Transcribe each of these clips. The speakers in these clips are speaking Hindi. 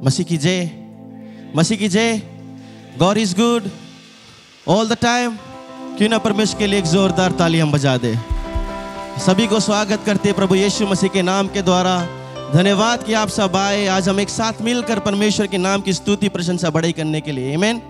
मसीह की जय, मसीह की जय। God is good all the time. क्यों ना परमेश्वर के लिए एक जोरदार ताली हम बजा दे। सभी को स्वागत करते हैं प्रभु यीशु मसीह के नाम के द्वारा। धन्यवाद कि आप सब आए। आज हम एक साथ मिलकर परमेश्वर के नाम की स्तुति प्रशंसा बढ़ाई करने के लिए। आमीन।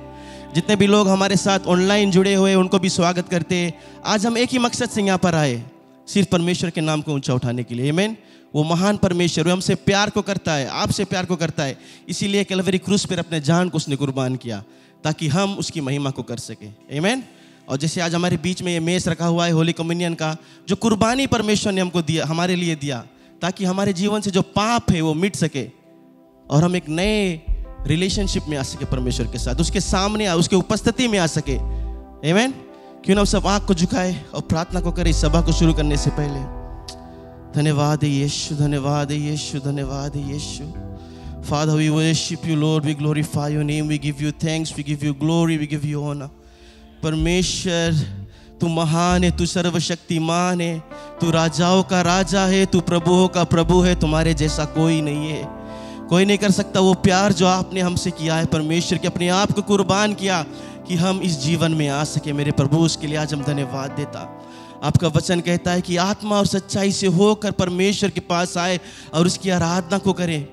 जितने भी लोग हमारे साथ ऑनलाइन जुड़े हुए उनको भी स्वागत करते हैं। आज हम एक ही मकसद से यहाँ पर आए, सिर्फ परमेश्वर के नाम को ऊंचा उठाने के लिए। आमीन। वो महान परमेश्वर, वो हमसे प्यार को करता है, आपसे प्यार को करता है। इसीलिए कैलवरी क्रूस पर अपने जान को उसने कुर्बान किया ताकि हम उसकी महिमा को कर सके। आमीन। और जैसे आज हमारे बीच में ये मेस रखा हुआ है होली कम्युनियन का, जो कुर्बानी परमेश्वर ने हमको दिया, हमारे लिए दिया, ताकि हमारे जीवन से जो पाप है वो मिट सके और हम एक नए रिलेशनशिप में आ सके परमेश्वर के साथ, उसके सामने उसके उपस्थिति में आ सके। आमीन। क्यों ना हम सब आँख को झुकाए और प्रार्थना को करें इस सभा को शुरू करने से पहले। धन्यवाद है यीशु, धन्यवाद है यीशु, धन्यवाद है यीशु। Father, we worship you, Lord. We glorify your name. We give you thanks. We give you glory. We give you honor. परमेश्वर तू महान है, तू सर्वशक्तिमान है, तू राजाओं का राजा है, तू प्रभुओं का प्रभु है। तुम्हारे जैसा कोई नहीं है, कोई नहीं कर सकता वो प्यार जो आपने हमसे किया है परमेश्वर, के अपने आप को कुर्बान किया कि हम इस जीवन में आ सके। मेरे प्रभु, उसके लिए आज हम धन्यवाद देता। आपका वचन कहता है कि आत्मा और सच्चाई से होकर परमेश्वर के पास आए और उसकी आराधना को करें।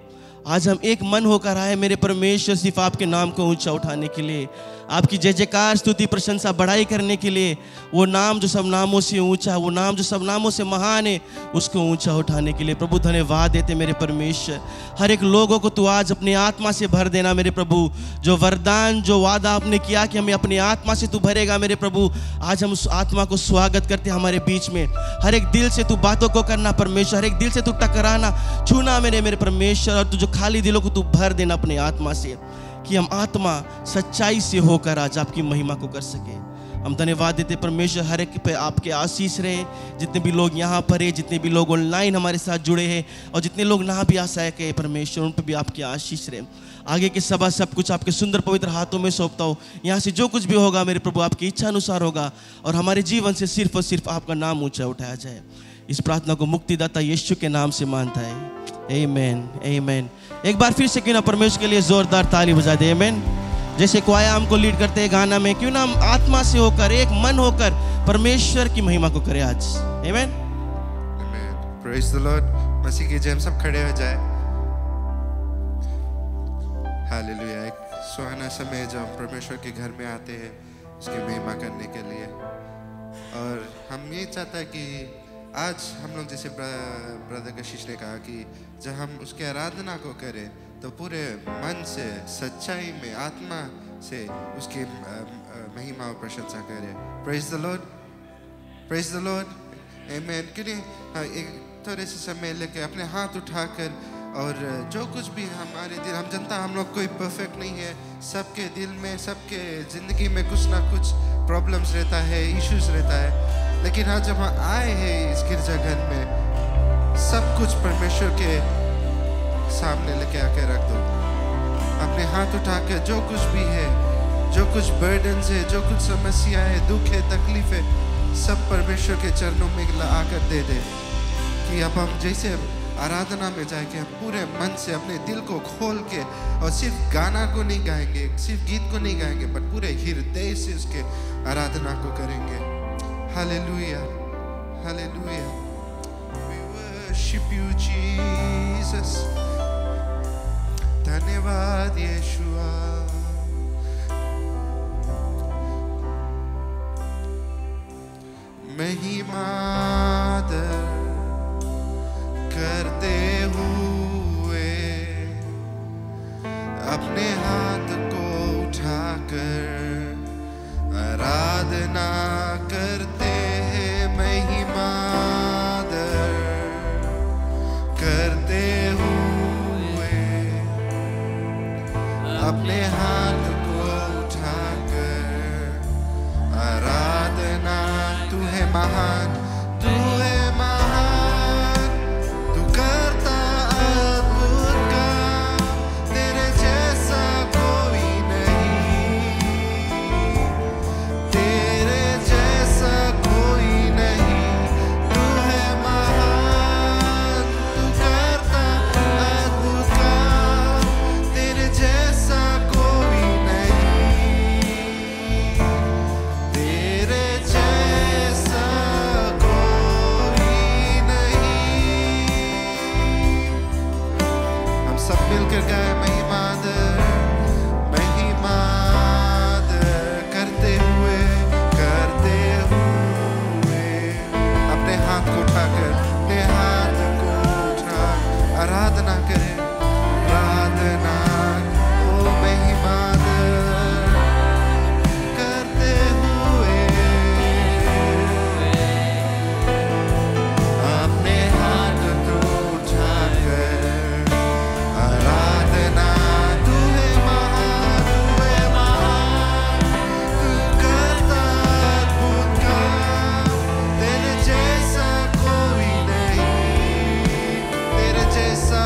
आज हम एक मन होकर आए मेरे परमेश्वर, सिर्फ आपके नाम को ऊंचा उठाने के लिए, आपकी जय जयकार स्तुति प्रशंसा बढ़ाई करने के लिए। वो नाम जो सब नामों से ऊंचा, वो नाम जो सब नामों से महान है, उसको ऊंचा उठाने के लिए प्रभु धन्यवाद देते मेरे परमेश्वर। हर एक लोगों को तू आज अपनी आत्मा से भर देना मेरे प्रभु। जो वरदान, जो वादा आपने किया कि हमें अपनी आत्मा से तू भरेगा मेरे प्रभु, आज हम उस आत्मा को स्वागत करते हैं हमारे बीच में। हर एक दिल से तू बातों को करना परमेश्वर, हर एक दिल से तू टकराना, छूना मेरे परमेश्वर। और तू जो खाली दिलों को तू भर देना अपनी आत्मा से, कि हम आत्मा सच्चाई से होकर आज आपकी महिमा को कर सके। हम धन्यवाद देते परमेश्वर, हर एक पे आपके आशीष रहे। जितने भी लोग यहाँ पर है, जितने भी लोग ऑनलाइन हमारे साथ जुड़े हैं और जितने लोग ना भी आ सके परमेश्वर, उन पर भी आपके आशीष रहे। आगे की सभा सब कुछ आपके सुंदर पवित्र हाथों में सौंपता हूँ। यहाँ से जो कुछ भी होगा मेरे प्रभु आपकी इच्छा अनुसार होगा और हमारे जीवन से सिर्फ और सिर्फ आपका नाम ऊँचा उठाया जाए। इस प्रार्थना को मुक्तिदाता यीशु के नाम से मानता है। आमीन, आमीन। एक बार फिर से क्यों ना परमेश्वर के लिए जोरदार ताली बजा दे। आमीन। जैसे क्वाया हमको लीड करते हैं गाना में, क्यों ना हम आत्मा से होकर, एक मन होकर परमेश्वर की महिमा को करें आज। आमीन, आमीन। Praise the Lord. मसीह की जय। हम सब खड़े हो जाए। हालेलुया। एक सुहाना समय जब हम परमेश्वर के घर में आते हैं उसकी महिमा करने के लिए, और हम ये चाहता है कि आज हम लोग, जैसे ब्रदर कशिश ने कहा, कि जब हम उसकी आराधना को करें तो पूरे मन से, सच्चाई में, आत्मा से उसकी महिमा और प्रशंसा करें। Praise the Lord, praise the Lord. आमीन। कि नहीं, एक थोड़े से समय लेके अपने हाथ उठाकर, और जो कुछ भी हमारे दिल, हम जनता, हम लोग कोई परफेक्ट नहीं है। सबके दिल में, सबके ज़िंदगी में कुछ ना कुछ प्रॉब्लम्स रहता है, इश्यूज रहता है। लेकिन आज जब हम आए हैं इस गिरजाघर में, सब कुछ परमेश्वर के सामने लेके आके रख दो। अपने हाथ उठा के जो कुछ भी है, जो कुछ बर्डन्स है, जो कुछ समस्या है, दुख है, तकलीफ है, सब परमेश्वर के चरणों में आकर दे दे। कि अब हम जैसे आराधना में जाके हम पूरे मन से अपने दिल को खोल के, और सिर्फ गाना को नहीं गाएंगे, सिर्फ गीत को नहीं गाएंगे, पर पूरे हृदय से उसके आराधना को करेंगे। Hallelujah, hallelujah. We worship you, Jesus. धन्यवाद यीशुआ। महिमा करते हुए अपने हाथ को उठाकर आराधना करते हैं। महिमा करते हुए अपने हाथ को उठाकर आराधना। तू है महान, तू है महान, तू करता अद्भुत काम, तेरे जैसा कोई नहीं, तेरे जैसा कोई नहीं। तू है महान, तू करता अद्भुत काम, सब मिलकर गाए महिमा दर करते हुए अपने हाथ को उठाकर आराधना करें, आराधना ओ महिमा करते हुए अपने हाथ को उठाकर आराधना। तू है महान, तू करता अद्भुत काम, तेरे जैसा कोई नहीं, तेरे जैसा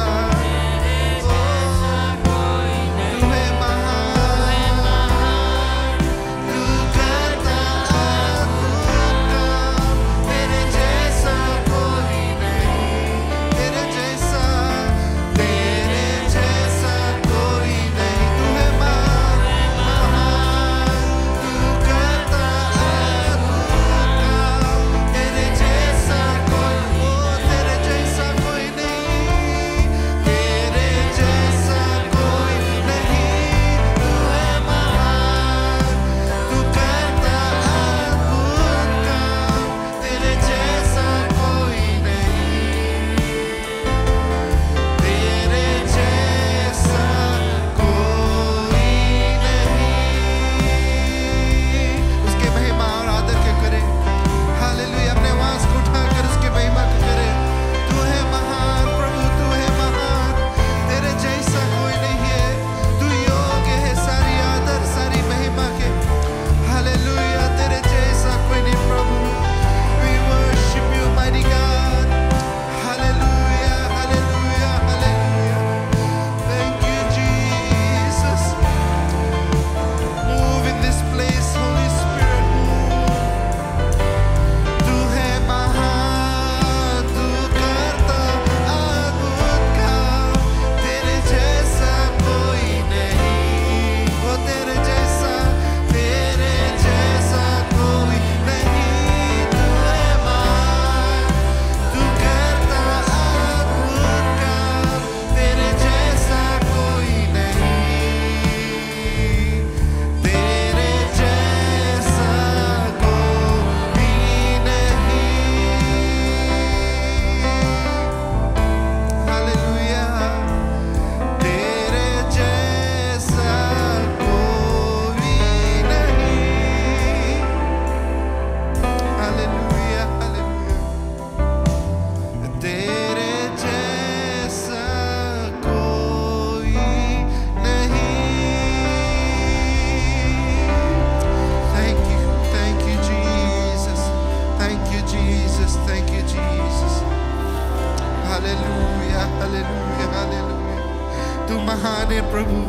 तू महान है प्रभु,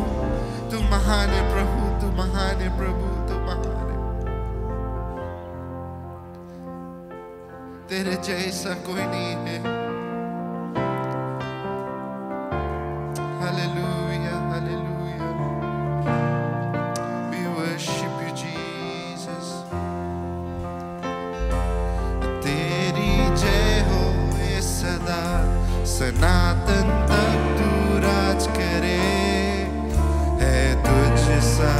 तू महान है प्रभु, तू महान है प्रभु, तू महान है। तेरे जैसा कोई नहीं है। Hallelujah, hallelujah. We worship you, Jesus. तेरी जय हो ये सदा सनातन तक तू राज करे, है तुझसा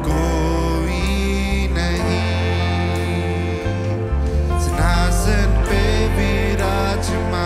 कोई नहीं। सिंहासन पे विराजमान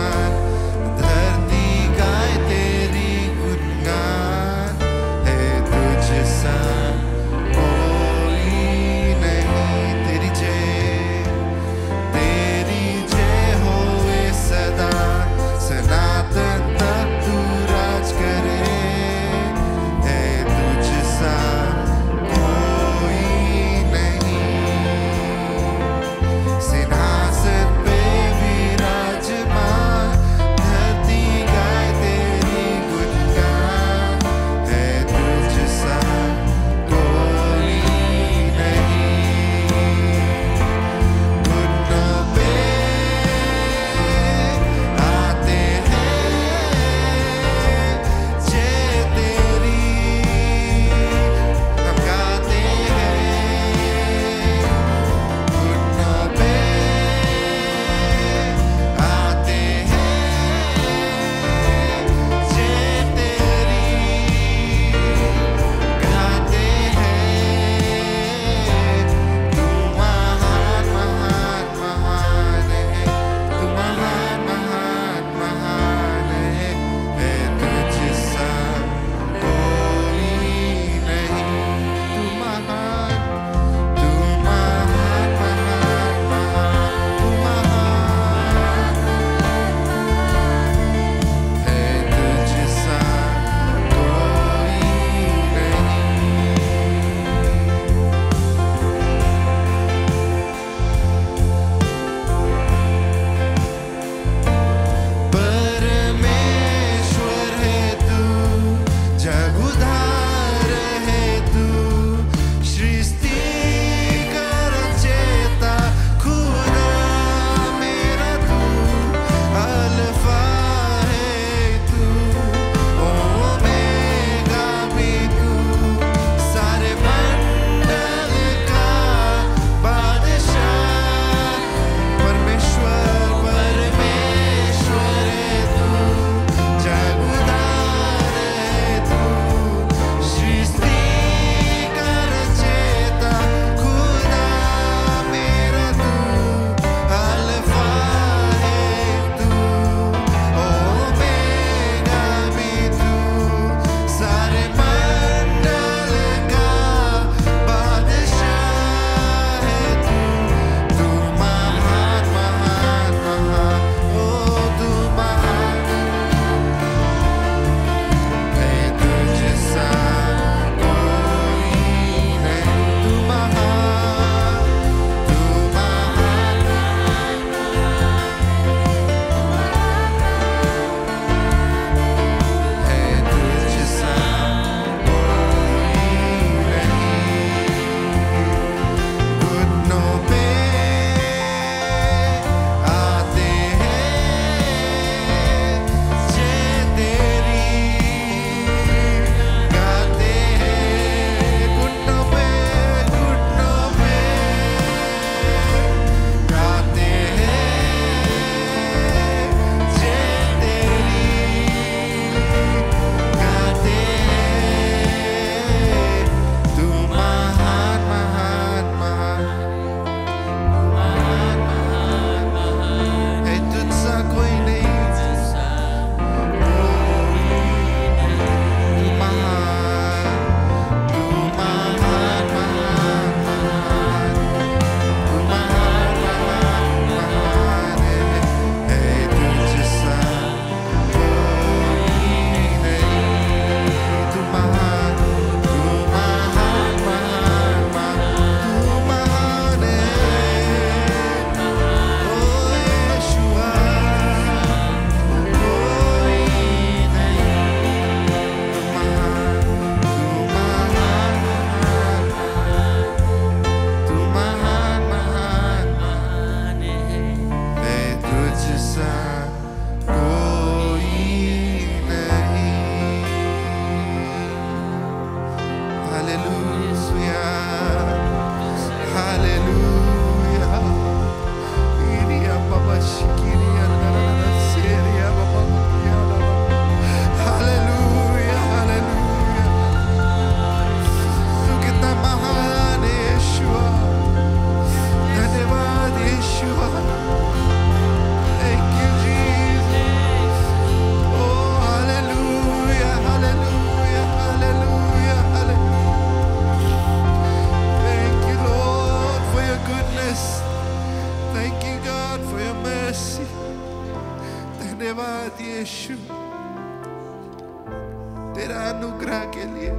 तेरा अनुग्रह के लिए,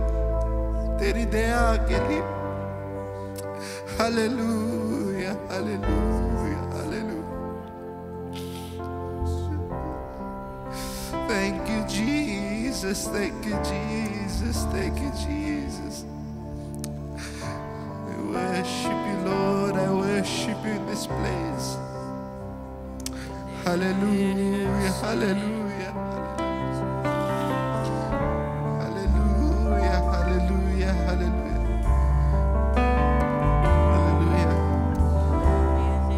तेरी दया के लिए। Hallelujah, hallelujah, hallelujah. Thank you, Jesus. Thank you, Jesus. Thank you, Jesus. I worship you, Lord. I worship you in this place. Hallelujah, hallelujah, hallelujah, hallelujah, hallelujah, hallelujah.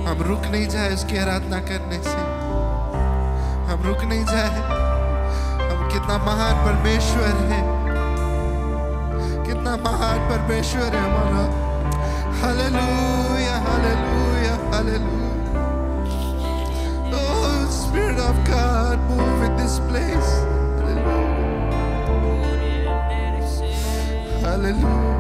हम रुक नहीं जाए उसकी आराधना करने से, हम रुक नहीं जाए। हम कितना महान परमेश्वर है, कितना महान परमेश्वर है हमारा। Hallelujah, hallelujah, hallelujah. Oh, Spirit of God, move in this place. Hallelujah.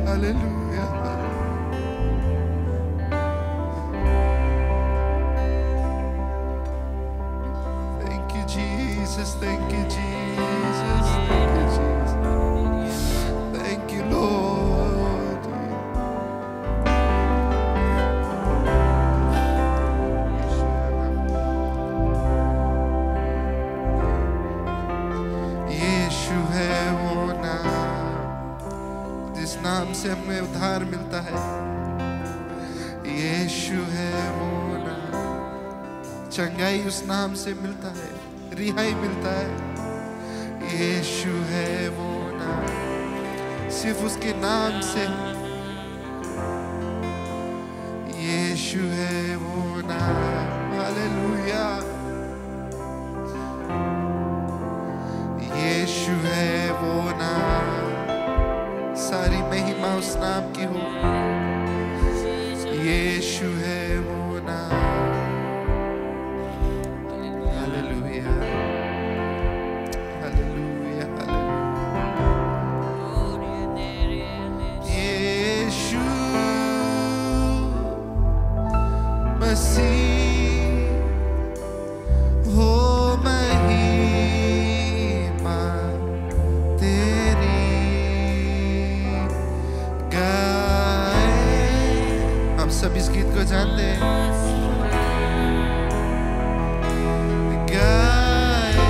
Hallelujah. Thank you, Jesus. Thank you, Jesus. Thank you, Lord. यीशु है वो नाम जिस नाम से हमें उद्धार मिलता है। यीशु है वो नाम, चंगाई उस नाम से मिलता है, रिहाई मिलता है। यीशु है वो नाम, सिर्फ उसके नाम से। यीशु है वो नाम, हालेलुया। यीशु है वो नाम, सारी महिमा उस नाम की हो। यीशु है वो नाम, सब इस गीत को जानते हैं। गाए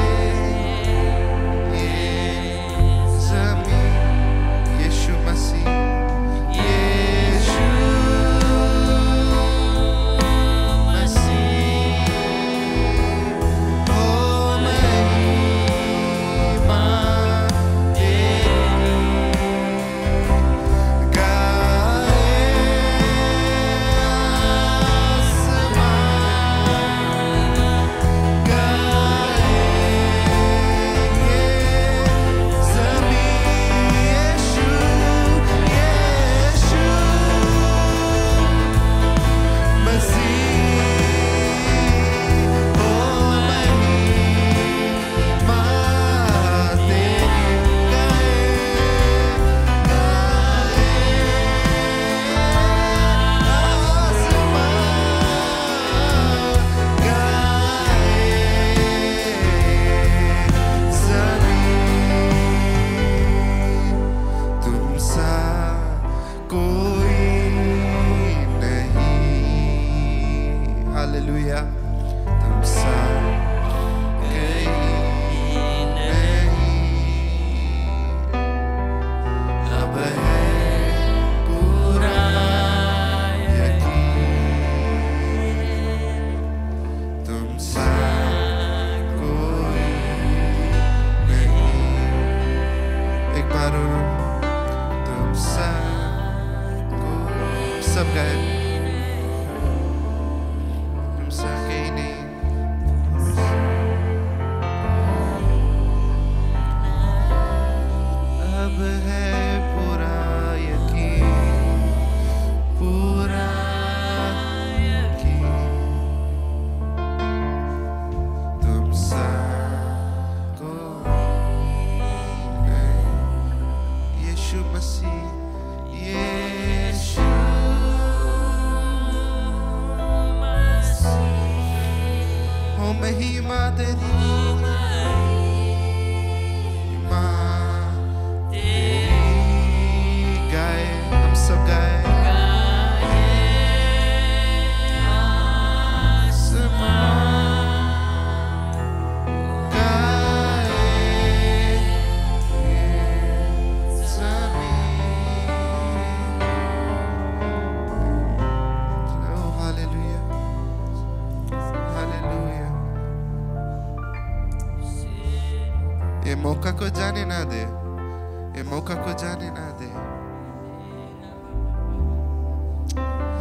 ये ज़मीं यीशु मसीह, यीशु मसीह हो महिमा तेरी। सब गाए, तुम सा यीशु मसीह, यीशु हो महिमा तेरी, महिमा तेरी गाए, हम सब गाए। ये मौका को जाने ना दे, ये मौका को जाने ना दे।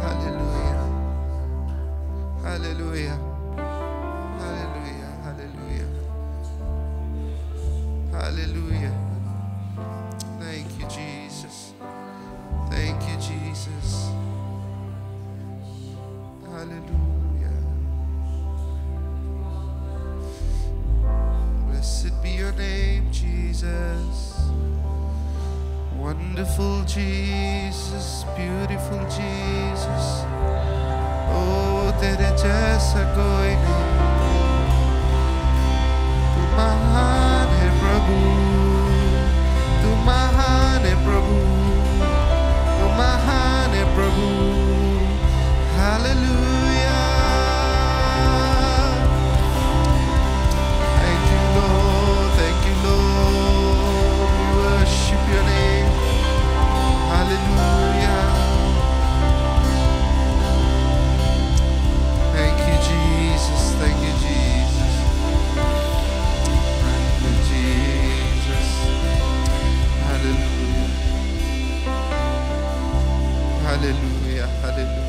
Hallelujah, hallelujah, hallelujah, hallelujah, hallelujah. Thank you, Jesus. Thank you, Jesus. Hallelujah. Blessed be your name, Jesus. Wonderful Jesus, beautiful Jesus. Oh, तेरे जैसा कोई नहीं। तू महान है प्रभु, तू महान है प्रभु, तू महान है प्रभु। Hallelujah. Thank you, Lord. Thank you, Lord. We worship your name. Hallelujah. Thank you, Jesus. Thank you, Jesus. Thank you, Jesus. Hallelujah. Hallelujah. Hallelujah.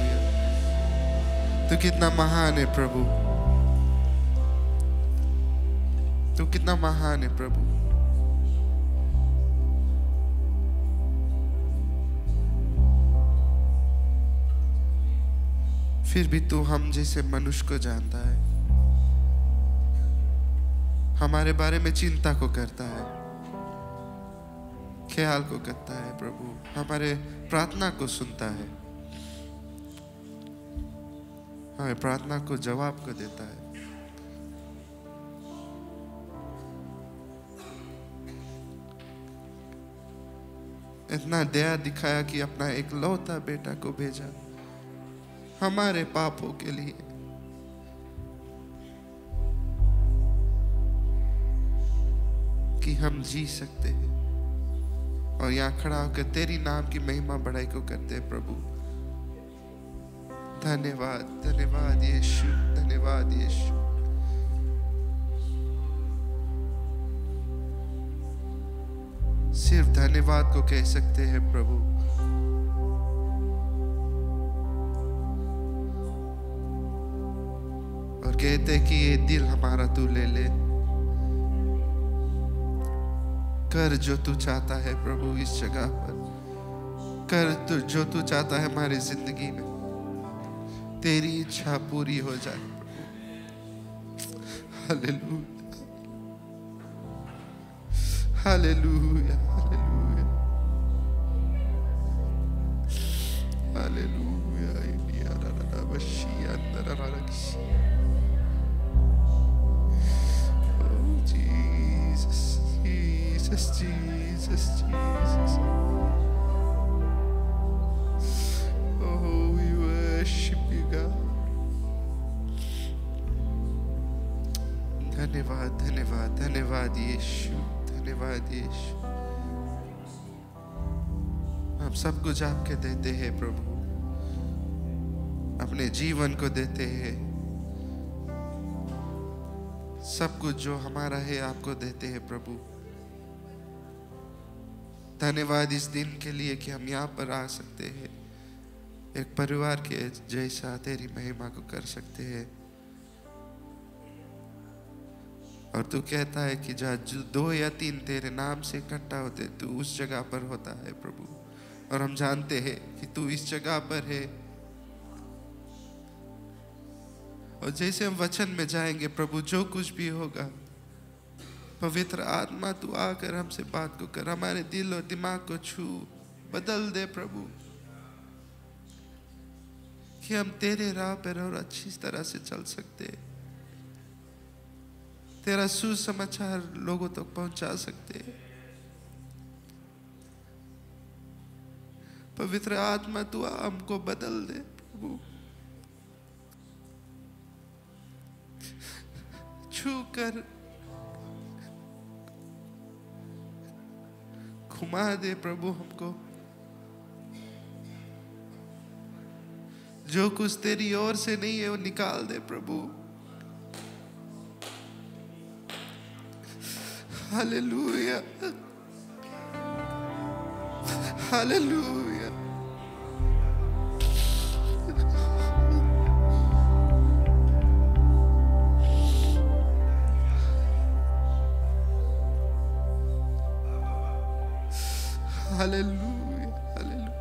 तू कितना महान है प्रभु, तू कितना महान है प्रभु। फिर भी तू हम जैसे मनुष्य को जानता है, हमारे बारे में चिंता को करता है, ख्याल को करता है प्रभु, हमारे प्रार्थना को सुनता है, हमें प्रार्थना को जवाब को देता है। इतना दया दिखाया कि अपना एकलौता बेटा को भेजा हमारे पापों के लिए। कि हम जी सकते हैं और यहाँ खड़ा होकर तेरी नाम की महिमा बढ़ाई को करते हैं प्रभु। धन्यवाद, धन्यवाद यीशु, धन्यवाद यीशु। सिर्फ धन्यवाद को कह सकते हैं प्रभु। और कहते कि ये दिल हमारा तू ले ले, कर जो तू चाहता है प्रभु इस जगह पर, कर तू जो तू चाहता है हमारी जिंदगी में, तेरी इच्छा पूरी हो जाए प्रभु। Hallelujah, hallelujah, hallelujah, hallelujah. Oh Jesus, Jesus, Jesus, Jesus. Oh, we worship you, God. धन्यवाद, धन्यवाद, धन्यवाद यीशु, धन्यवाद यीशु। हम सब कुछ आपके देते हैं प्रभु, अपने जीवन को देते हैं, सब कुछ जो हमारा है आपको देते हैं प्रभु। धन्यवाद इस दिन के लिए कि हम यहाँ पर आ सकते हैं, एक परिवार के जैसा तेरी महिमा को कर सकते हैं। और तू कहता है कि जहाँ 2 या 3 तेरे नाम से इकट्ठा होते तू उस जगह पर होता है प्रभु। और हम जानते हैं कि तू इस जगह पर है। और जैसे हम वचन में जाएंगे प्रभु, जो कुछ भी होगा पवित्र आत्मा तू आकर हमसे बात को कर, हमारे दिल और दिमाग को छू, बदल दे प्रभु, कि हम तेरे राह पर और अच्छी तरह से चल सकते, तेरा सुसमाचार लोगों तक पहुंचा सकते। पवित्र आत्मा तू हमको बदल दे प्रभु, छू कर घुमा दे प्रभु हमको, जो कुछ तेरी ओर से नहीं है वो निकाल दे प्रभु। Hallelujah, hallelujah. Hallelujah, hallelujah.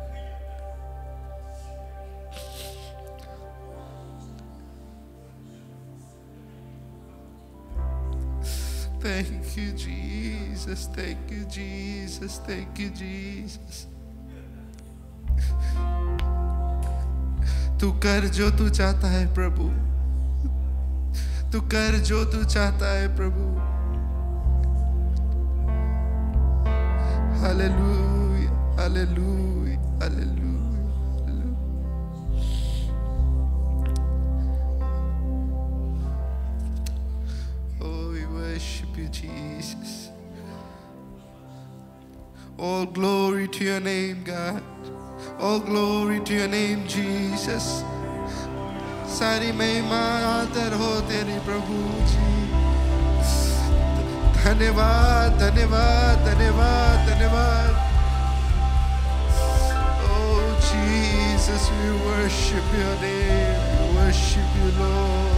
Thank you, Jesus. Thank you, Jesus. Thank you, Jesus. तू कर जो तू चाहता है प्रभु, तू कर जो तू चाहता है प्रभु। Hallelujah, hallelujah, hallelujah, hallelujah. Oh, we worship you, Jesus. All glory to your name, God. All glory to your name, Jesus. सारी महिमा आदर हो तेरी प्रभु जी। धन्यवाद, धन्यवाद, धन्यवाद, धन्यवाद। Oh Jesus, we worship your name. We worship you, Lord.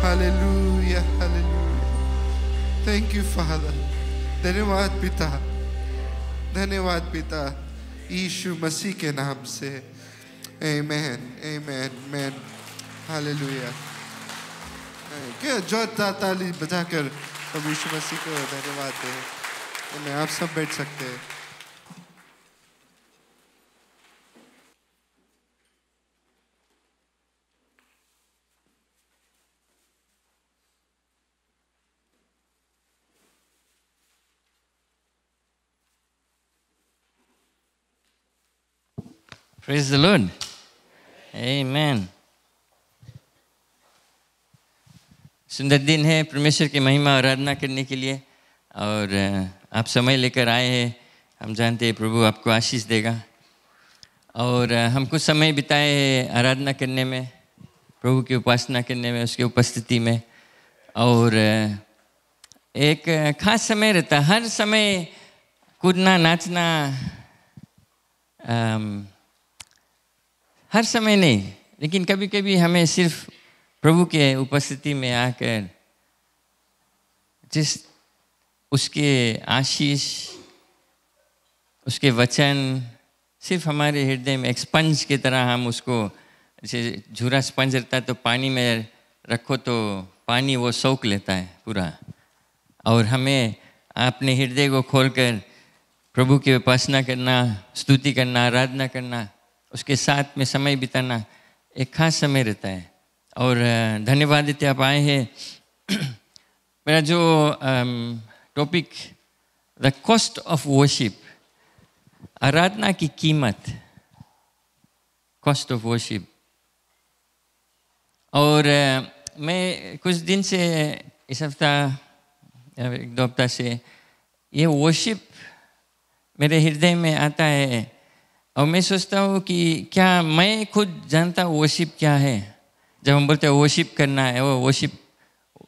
Hallelujah, hallelujah. Thank you, Father. धन्यवाद पिता, धन्यवाद पिता, यीशु मसीह के नाम से। Amen, amen, amen. हालेलुया। क्या जोरदार ताली बजाकर प्रभु यीशु मसीह को धन्यवाद दें। मैं आप सब बैठ सकते हैं। Praise the Lord. Amen. सुंदर दिन है परमेश्वर की महिमा आराधना करने के लिए, और आप समय लेकर आए हैं। हम जानते हैं प्रभु आपको आशीष देगा, और हम कुछ समय बिताए हैं आराधना करने में, प्रभु की उपासना करने में, उसकी उपस्थिति में। और एक खास समय रहता है, हर समय कूदना नाचना हर समय नहीं, लेकिन कभी कभी हमें सिर्फ प्रभु के उपस्थिति में आकर जिस उसके आशीष, उसके वचन सिर्फ हमारे हृदय में एक स्पंज की तरह, हम उसको जैसे झूरा स्पंज रहता है तो पानी में रखो तो पानी वो सोख लेता है पूरा, और हमें अपने हृदय को खोलकर प्रभु की उपासना करना, स्तुति करना, आराधना करना, उसके साथ में समय बिताना एक खास समय रहता है। और धन्यवाद देते आप आए हैं। मेरा जो topic the cost of worship, आराधना की कीमत, कॉस्ट ऑफ वर्शिप। और मैं कुछ दिन से, इस हफ्ता एक दो हफ्ता से ये वर्शिप मेरे हृदय में आता है, और मैं सोचता हूँ कि क्या मैं खुद जानता हूँ वर्शिप क्या है। जब हम बोलते हैं वर्शिप करना है, वो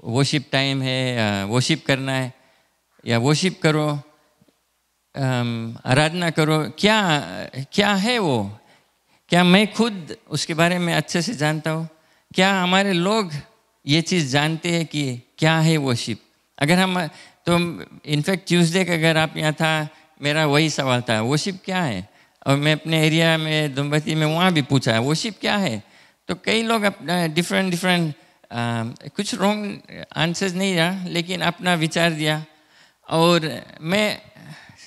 वर्शिप टाइम है, वर्शिप करना है या वर्शिप करो, आराधना करो, क्या है वो? क्या मैं खुद उसके बारे में अच्छे से जानता हूँ? क्या हमारे लोग ये चीज़ जानते हैं कि क्या है वर्शिप? अगर हम तो इनफैक्ट ट्यूसडे का अगर आप यहाँ था, मेरा वही सवाल था, वर्शिप क्या है? और मैं अपने एरिया में दुम्बती में वहाँ भी पूछा वर्शिप क्या है। तो कई लोग अपना डिफरेंट कुछ रॉन्ग आंसर्स नहीं रहा, लेकिन अपना विचार दिया। और मैं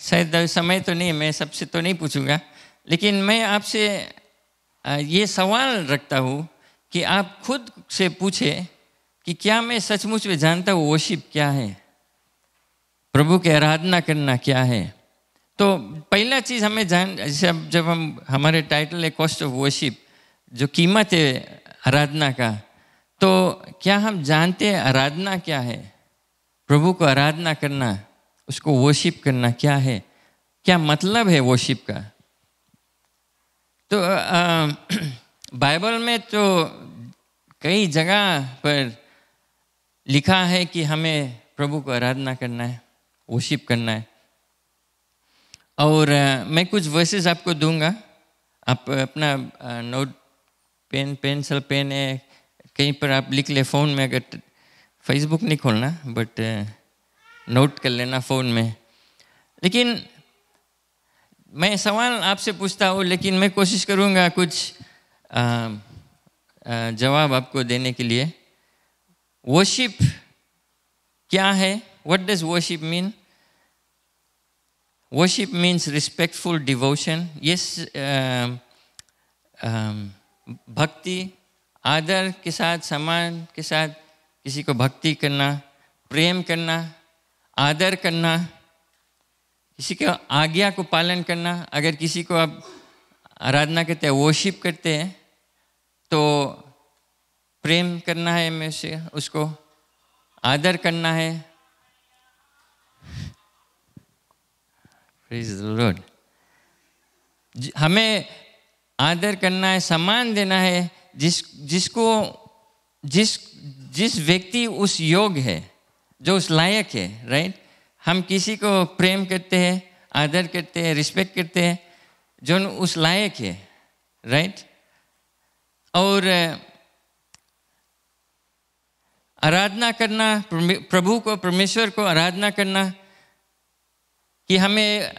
शायद समय तो नहीं, मैं सबसे तो नहीं पूछूंगा, लेकिन मैं आपसे ये सवाल रखता हूँ कि आप खुद से पूछे कि क्या मैं सचमुच में जानता हूँ वर्शिप क्या है, प्रभु की आराधना करना क्या है। तो पहला चीज़ हमें जैसे जब हम हमारे टाइटल है कॉस्ट ऑफ वर्शिप, जो कीमत है आराधना का, तो क्या हम जानते हैं आराधना क्या है? प्रभु को आराधना करना, उसको वर्शिप करना क्या है, क्या मतलब है वर्शिप का? तो बाइबल में तो कई जगह पर लिखा है कि हमें प्रभु को आराधना करना है, वर्शिप करना है। और मैं कुछ वर्सेस आपको दूंगा, आप अपना नोट पेंसिल पेन है कहीं पर आप लिख ले, फ़ोन में, अगर फेसबुक नहीं खोलना बट नोट कर लेना फ़ोन में। लेकिन मैं सवाल आपसे पूछता हूँ, लेकिन मैं कोशिश करूँगा कुछ जवाब आपको देने के लिए। वर्शिप क्या है? What does worship mean? Worship means respectful devotion. Yes, भक्ति, आदर के साथ, सम्मान के साथ किसी को भक्ति करना, प्रेम करना, आदर करना, किसी के आज्ञा को पालन करना। अगर किसी को आप आराधना करते हैं, वर्शिप करते हैं, तो प्रेम करना है में से, उसको आदर करना है। Praise the Lord. हमें आदर करना है, सम्मान देना है जिस व्यक्ति उस योग्य है, जो उस लायक है, राइट। हम किसी को प्रेम करते हैं, आदर करते हैं, रिस्पेक्ट करते हैं जो उस लायक है, राइट। और आराधना करना, प्रभु को, परमेश्वर को आराधना करना, कि हमें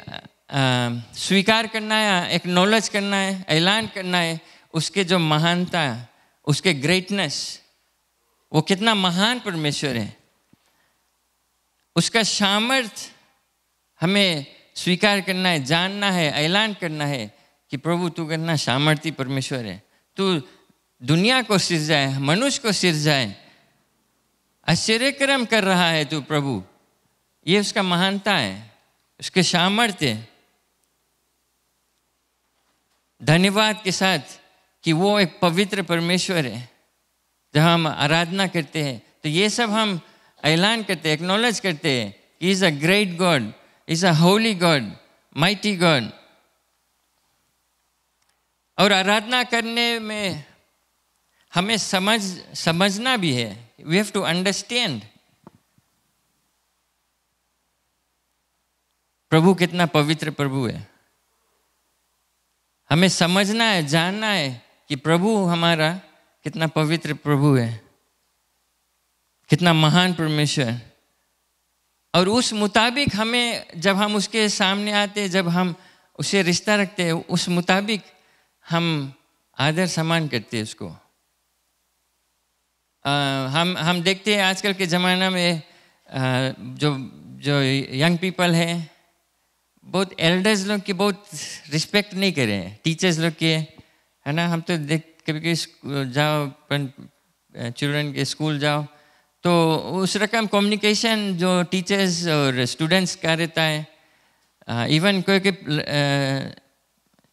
स्वीकार करना है, एक्नॉलेज करना है, ऐलान करना है उसके जो महानता, उसके ग्रेटनेस, वो कितना महान परमेश्वर है, उसका सामर्थ हमें स्वीकार करना है, जानना है, ऐलान करना है कि प्रभु तू कितना सामर्थी परमेश्वर है। तू दुनिया को सिरजाए, मनुष्य को सिरजाए, आश्चर्यक्रम कर रहा है तू प्रभु। ये उसका महानता है, उसके सामर्थ्य है। धन्यवाद के साथ कि वो एक पवित्र परमेश्वर है। जब हम आराधना करते हैं तो ये सब हम ऐलान करते हैं, एक्नॉलेज करते हैं कि is a great God, is a Holi God, mighty God. और आराधना करने में हमें समझना भी है। वी हैव टू अंडरस्टैंड प्रभु कितना पवित्र प्रभु है। हमें समझना है, जानना है कि प्रभु हमारा कितना पवित्र प्रभु है, कितना महान परमेश्वर। और उस मुताबिक हमें, जब हम उसके सामने आते, जब हम उससे रिश्ता रखते हैं, उस मुताबिक हम आदर सम्मान करते हैं उसको। हम देखते हैं आजकल के ज़माना में जो यंग पीपल हैं, बहुत एल्डर्स लोग की बहुत रिस्पेक्ट नहीं कर रहे हैं, टीचर्स लोग के, है ना। हम तो कभी कभी जाओ, चिल्ड्रन के स्कूल जाओ, तो उस रकम कम्युनिकेशन जो टीचर्स और स्टूडेंट्स का रहता है। इवन कोई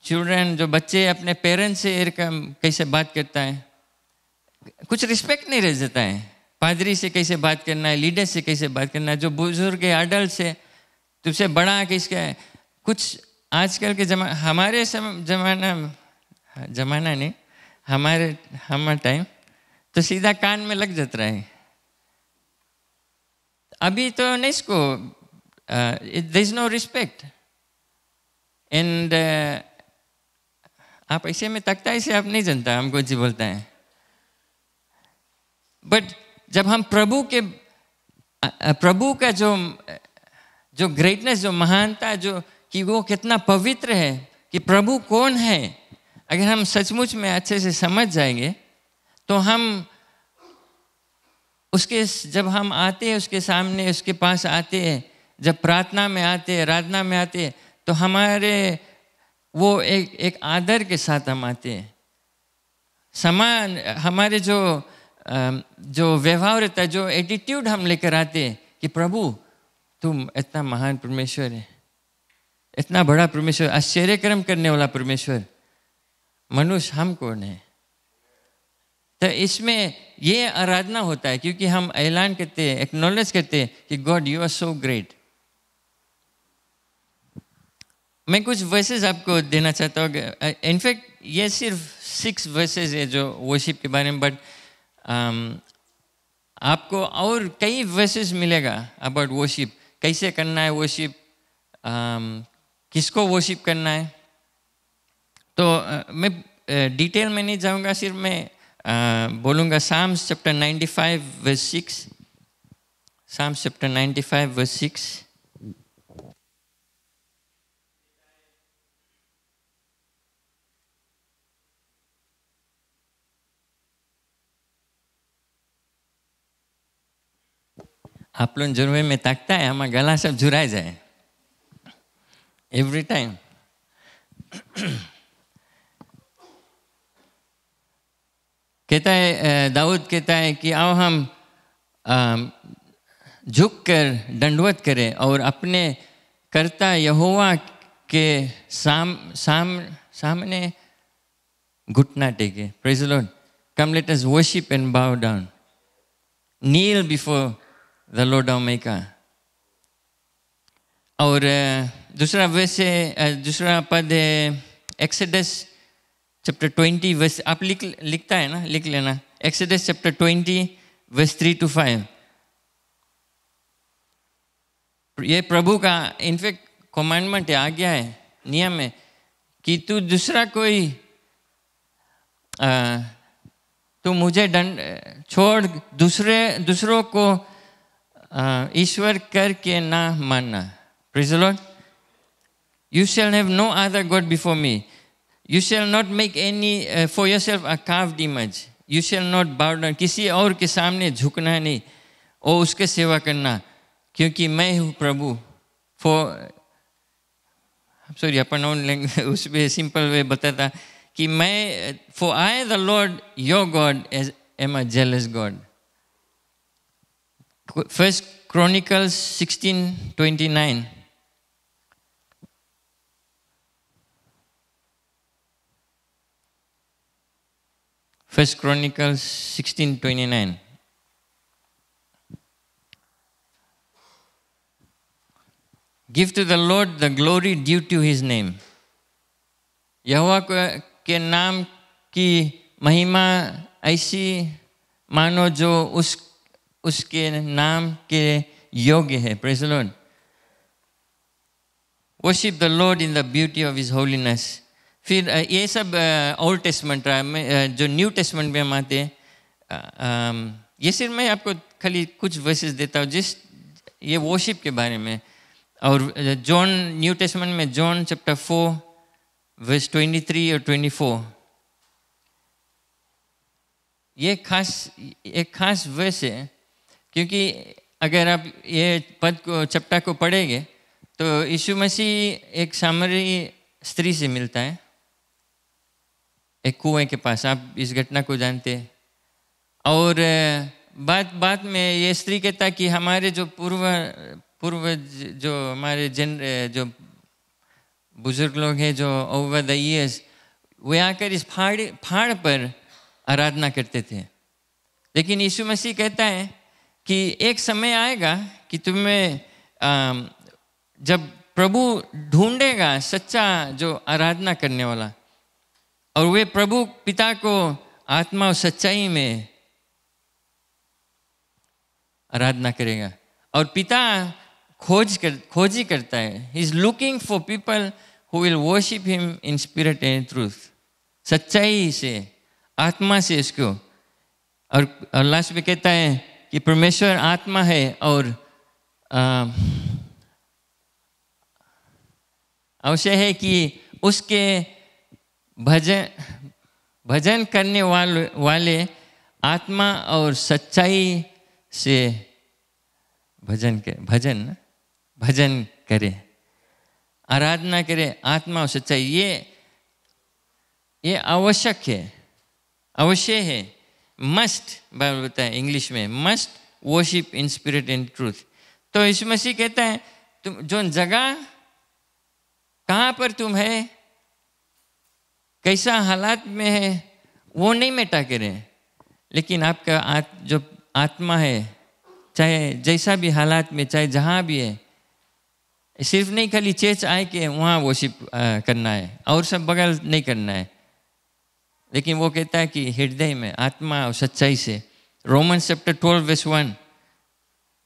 चिल्ड्रन, जो बच्चे अपने पेरेंट्स से रकम कैसे बात करता है, कुछ रिस्पेक्ट नहीं रह जाता है। पादरी से कैसे बात करना है, लीडर से कैसे बात करना है, जो बुजुर्ग है, अडल्ट से, तुझसे बड़ा किसका है, कुछ आजकल के हमारे जमाना नहीं, हमारा टाइम तो सीधा कान में लग जाता है। अभी तो नहीं, इसको there is no respect. And आप ऐसे में तकता है, इसे आप नहीं जानता हमको जी बोलता है। बट जब हम प्रभु का जो ग्रेटनेस, जो महानता, जो कि वो कितना पवित्र है, कि प्रभु कौन है, अगर हम सचमुच में अच्छे से समझ जाएंगे तो हम उसके जब हम आते हैं उसके सामने, उसके पास आते हैं, जब प्रार्थना में आते हैं, आराधना में आते हैं, तो हमारे वो एक आदर के साथ हम आते हैं। समान हमारे जो व्यवहार रहता है, जो एटीट्यूड हम लेकर आते हैं कि प्रभु तुम इतना महान परमेश्वर है, इतना बड़ा परमेश्वर, आश्चर्य कर्म करने वाला परमेश्वर, मनुष्य हम कौन है। तो इसमें ये आराधना होता है क्योंकि हम ऐलान करते हैं, एक्नॉलेज करते हैं कि God you are so great. मैं कुछ वर्सेस आपको देना चाहता हूँ। इनफैक्ट ये सिर्फ 6 वर्सेस है जो वर्शिप के बारे में, बट आपको और कई वर्सेस मिलेगा अबाउट वर्शिप, कैसे करना है वर्शिप, किसको वर्शिप करना है। तो मैं डिटेल में नहीं जाऊँगा, सिर्फ मैं बोलूँगा Psalms chapter 95 verse 6, Psalms chapter 95 verse 6। आप लोग जरूर में ताकता है हमारा गला सब झुराए जाए एवरी टाइम। कहता है, दाऊद कहता है कि आओ हम झुक कर दंडवत करें और अपने कर्ता यहोवा के सामने घुटना टेके। Praise the Lord. Come let us worship and bow down, kneel before the Lord our Maker. और दूसरा वर्स है, दूसरा पद है एक्सोडस चैप्टर 20 वर्स, आप लिखता है ना, लिख लेना। Exodus chapter 20 verse 3 to 5। ये प्रभु का इनफैक्ट कमांडमेंट है, आज्ञा है, नियम है कि तू दूसरा कोई तू मुझे छोड़ दूसरों को ईश्वर करके ना मानना। Praise the Lord. You shall have no other God before me. You shall not make any for yourself a carved image. You shall not bow down. किसी और के सामने झुकना नहीं और उसके सेवा करना, क्योंकि मैं हूँ प्रभु। सॉरी अपन उस पे सिंपल वे बताता कि मैं for I the Lord your God am a jealous God. First Chronicles 16:29. First Chronicles 16:29. Give to the Lord the glory due to his name. यहोवा के नाम की महिमा ऐसी मानो जो उसके नाम के योग्य है। Praise the Lord. Worship the Lord in the beauty of his holiness. फिर ये सब ओल्ड टेस्टमेंट रहा है। जो न्यू टेस्टमेंट में हम आते हैं, ये सिर्फ मैं आपको खाली कुछ वर्सेस देता हूँ जिस ये वर्शिप के बारे में। और जॉन न्यू टेस्टमेंट में जॉन चैप्टर 4 वर्स 23 और 24, ये एक खास वर्स है, क्योंकि अगर आप ये पद को चैप्टर को पढ़ेंगे तो यीशु मसीह एक सामरी स्त्री से मिलता है एक कुएं के पास। आप इस घटना को जानते हैं। और बात में ये स्त्री कहता कि हमारे जो पूर्वज जो हमारे जो बुजुर्ग लोग हैं जो ओवर द ईयर्स, वे आकर इस पहाड़ पर आराधना करते थे। लेकिन यीशु मसीह कहता है कि एक समय आएगा कि तुम्हें जब प्रभु ढूंढेगा सच्चा जो आराधना करने वाला, और वे प्रभु पिता को आत्मा और सच्चाई में आराधना करेगा। और पिता खोजी करता है। He is looking for people who will worship him in spirit and truth, सच्चाई से, आत्मा से इसको। और लास्ट में कहता है कि परमेश्वर आत्मा है और आवश्यक है कि उसके भजन करने वाले आत्मा और सच्चाई से भजन करे, आराधना करे आत्मा और सच्चाई। ये आवश्यक है, अवश्य है, मस्ट, बाइबल बताता है इंग्लिश में, must worship in spirit and truth. तो यीशु मसीह कहता है तुम जो जगह कहाँ पर तुम है, कैसा हालात में है, वो नहीं मिटा करें, लेकिन आपका जो आत्मा है, चाहे जैसा भी हालात में, चाहे जहाँ भी है, सिर्फ नहीं खाली चर्च आए के वहाँ वर्शिप करना है और सब बगल नहीं करना है, लेकिन वो कहता है कि हृदय में आत्मा और सच्चाई से। रोमन्स चैप्टर 12 वर्स 1,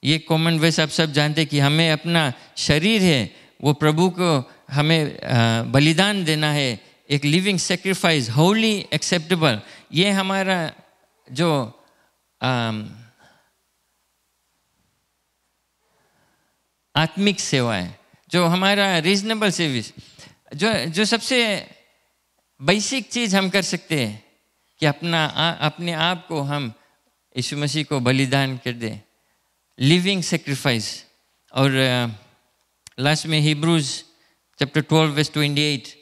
ये कॉमन वर्स आप सब जानते हैं कि हमें अपना शरीर है वो प्रभु को हमें बलिदान देना है, एक लिविंग सेक्रीफाइस, होली एक्सेप्टेबल। ये हमारा जो आत्मिक सेवा है, जो हमारा रीजनेबल सर्विस, जो सबसे बेसिक चीज़ हम कर सकते हैं कि अपने आप को हम यीशु मसीह को बलिदान कर दें, लिविंग सेक्रीफाइस। और लास्ट में हिब्रूज चैप्टर 12 वर्स 28,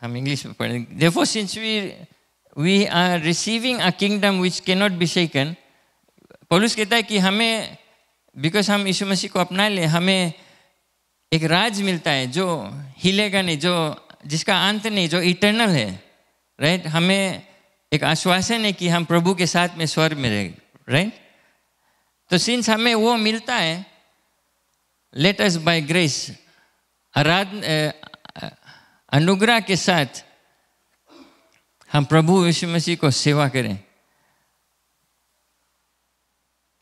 हम इंग्लिश में पढ़ेंगे। Therefore, since we are receiving a kingdom which cannot be shaken, पौलुस कहता है कि हमें, बिकॉज हम यीशु मसीह को अपना ले, हमें एक राज मिलता है जो हिलेगा नहीं, जिसका अंत नहीं, जो इटर्नल है, राइट। हमें एक आश्वासन है कि हम प्रभु के साथ में स्वर्ग में रहेंगे, राइट। तो सिंस हमें वो मिलता है, लेट अस बाय ग्रेस, अनुग्रह के साथ हम प्रभु यीशु मसीह को सेवा करें,